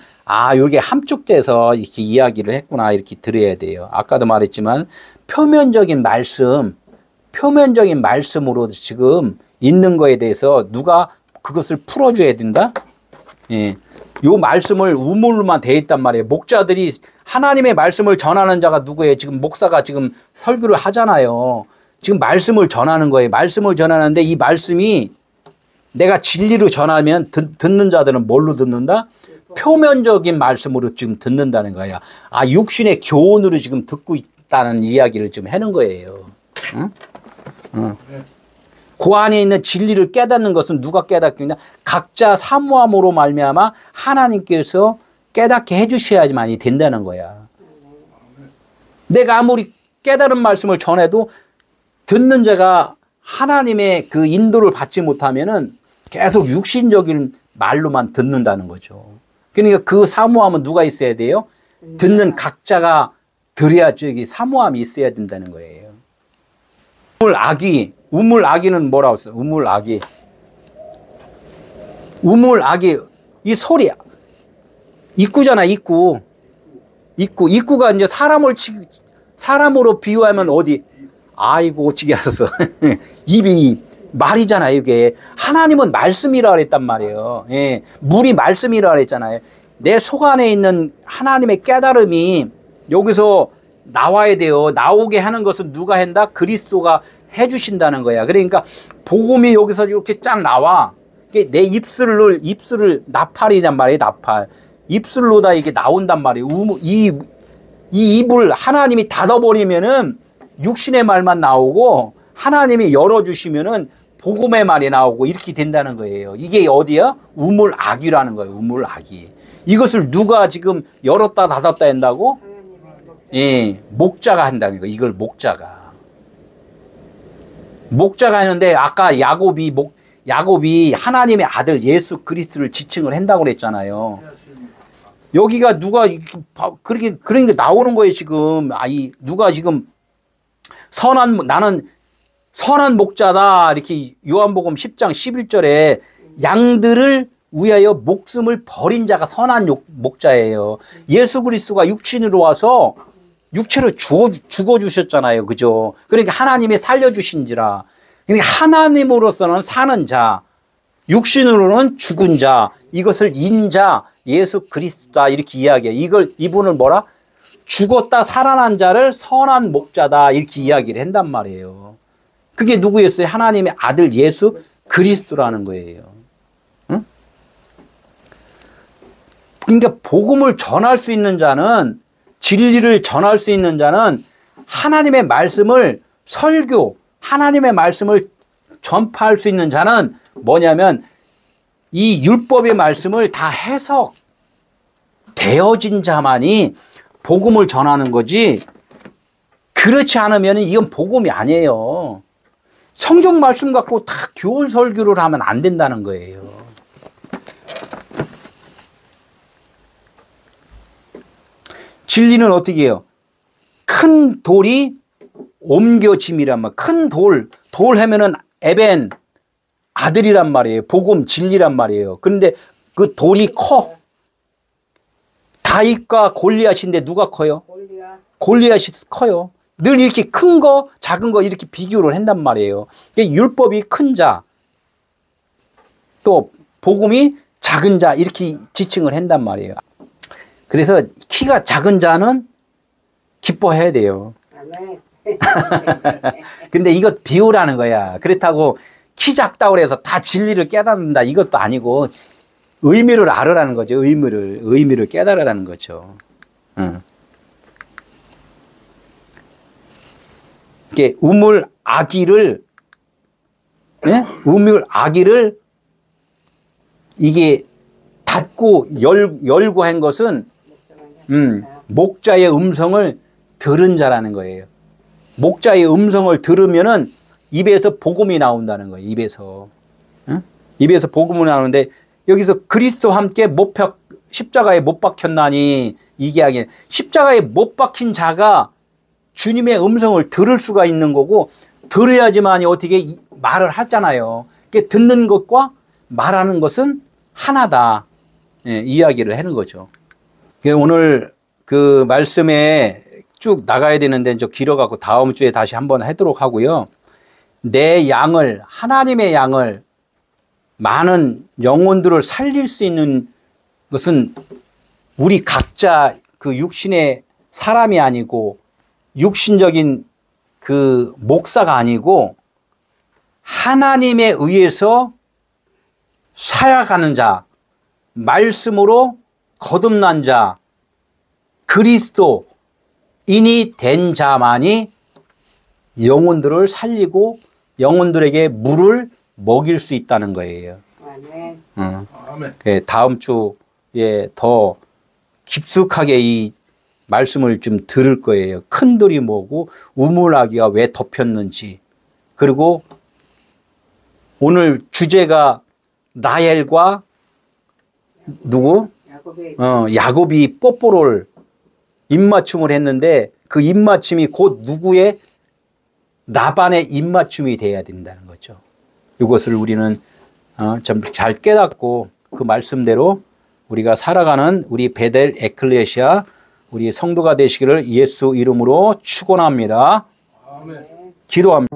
이게 함축돼서 이렇게 이야기를 했구나 이렇게 들어야 돼요. 아까도 말했지만 표면적인 말씀으로 지금 있는 거에 대해서 누가 그것을 풀어줘야 된다. 예, 요 말씀을 우물로만 돼 있단 말이에요. 목자들이 하나님의 말씀을 전하는 자가 누구예요? 지금 목사가 지금 설교를 하잖아요. 지금 말씀을 전하는 거예요. 말씀을 전하는데 이 말씀이 내가 진리로 전하면 듣는 자들은 뭘로 듣는다? 표면적인 말씀으로 지금 듣는다는 거야. 육신의 교훈으로 지금 듣고 있다는 이야기를 지금 하는 거예요. 응? 그 안에 있는 진리를 깨닫는 것은 누가 깨닫겠냐? 각자 사모함으로 말미암아 하나님께서 깨닫게 해주셔야지만이 된다는 거야. 내가 아무리 깨달은 말씀을 전해도 듣는 자가 하나님의 그 인도를 받지 못하면은 계속 육신적인 말로만 듣는다는 거죠. 그러니까 그 사모함은 누가 있어야 돼요? 듣는 각자가 들어야 저기 사모함이 있어야 된다는 거예요. 우물 아기는 뭐라고 써요? 우물 아기, 이 소리, 입구잖아, 입구가 이제 사람으로 비유하면 어디? 아이고, 어찌게 알았어. 입이 말이잖아요, 이게. 하나님은 말씀이라 그랬단 말이에요. 예. 물이 말씀이라 그랬잖아요. 내 속 안에 있는 하나님의 깨달음이 여기서 나와야 돼요. 나오게 하는 것은 누가 한다? 그리스도가 해주신다는 거야. 그러니까 복음이 여기서 이렇게 쫙 나와. 내 입술을 나팔이란 말이에요, 나팔. 입술로다 이게 나온단 말이에요. 이 입을 하나님이 닫아버리면은 육신의 말만 나오고 하나님이 열어주시면은 복음의 말이 나오고 이렇게 된다는 거예요. 이게 어디야? 우물아기라는 거예요. 우물아기. 이것을 누가 지금 열었다 닫았다 한다고? 예, 목자가 한다는 거예요. 이걸 목자가 하는데 아까 야곱이 하나님의 아들 예수 그리스도를 지칭을 한다고 그랬잖아요. 여기가 누가 그러니까 나오는 거예요 지금. 누가 지금 나는 선한 목자다 이렇게 요한복음 10장 11절에 양들을 위하여 목숨을 버린 자가 선한 목자예요. 예수 그리스도가 육신으로 와서 육체를 죽어주셨잖아요. 그죠? 그러니까 하나님이 살려주신지라. 그러니까 하나님으로서는 사는 자, 육신으로는 죽은 자, 이것을 인자 예수 그리스도다 이렇게 이야기해요. 이분을 뭐라? 죽었다 살아난 자를 선한 목자다 이렇게 이야기를 한단 말이에요. 그게 누구였어요? 하나님의 아들 예수 그리스도라는 거예요. 응? 그러니까 복음을 전할 수 있는 자는, 진리를 전할 수 있는 자는 하나님의 말씀을 설교, 하나님의 말씀을 전파할 수 있는 자는 뭐냐면 이 율법의 말씀을 다 해석 되어진 자만이 복음을 전하는 거지, 그렇지 않으면 이건 복음이 아니에요. 성경 말씀 갖고 다 교훈 설교를 하면 안 된다는 거예요. 진리는 어떻게 해요? 큰 돌이 옮겨짐이란 말. 큰 돌 하면은 에벤, 아들이란 말이에요. 복음, 진리란 말이에요. 그런데 그 돌이 커. 다윗과 골리앗인데 누가 커요? 골리앗이 커요. 늘 이렇게 큰 거, 작은 거 이렇게 비교를 한단 말이에요. 율법이 큰 자, 또 복음이 작은 자, 이렇게 지칭을 한단 말이에요. 그래서 키가 작은 자는 기뻐해야 돼요. 근데 이거 비유라는 거야. 그렇다고 키 작다고 해서 다 진리를 깨닫는다, 이것도 아니고 의미를 알으라는 거죠. 의미를 깨달으라는 거죠. 이게 우물 아기를, 예? 우물 아기를 이게 닫고 열고 한 것은 목자의 음성을 들은 자라는 거예요. 목자의 음성을 들으면은 입에서 복음이 나온다는 거예요. 입에서. 응? 입에서 복음이 나오는데 여기서 그리스도와 함께 십자가에 못 박혔나니, 이게 하긴 십자가에 못 박힌 자가 주님의 음성을 들을 수가 있는 거고, 들어야지만이 어떻게 말을 하잖아요. 그러니까 듣는 것과 말하는 것은 하나다. 예, 이야기를 하는 거죠. 오늘 그 말씀에 쭉 나가야 되는데 좀 길어갖고 다음 주에 다시 한번 하도록 하고요. 내 양을, 하나님의 양을, 많은 영혼들을 살릴 수 있는 것은 우리 각자 그 육신의 사람이 아니고, 육신적인 그 목사가 아니고 하나님에 의해서 살아가는 자, 말씀으로 거듭난 자, 그리스도인이 된 자만이 영혼들을 살리고 영혼들에게 물을 먹일 수 있다는 거예요. 아멘. 다음 주에 더 깊숙하게 이 말씀을 좀 들을 거예요. 큰 돌이 뭐고 우물아기가 왜 덮였는지, 그리고 오늘 주제가 라헬과 누구? 야곱이 뽀뽀를 입맞춤을 했는데 그 입맞춤이 곧 누구의? 라반의 입맞춤이 돼야 된다는 거죠. 이것을 우리는 좀 잘 깨닫고 그 말씀대로 우리가 살아가는 우리 베델 에클레시아, 우리 성도가 되시기를 예수 이름으로 축원합니다. 아멘. 기도합니다.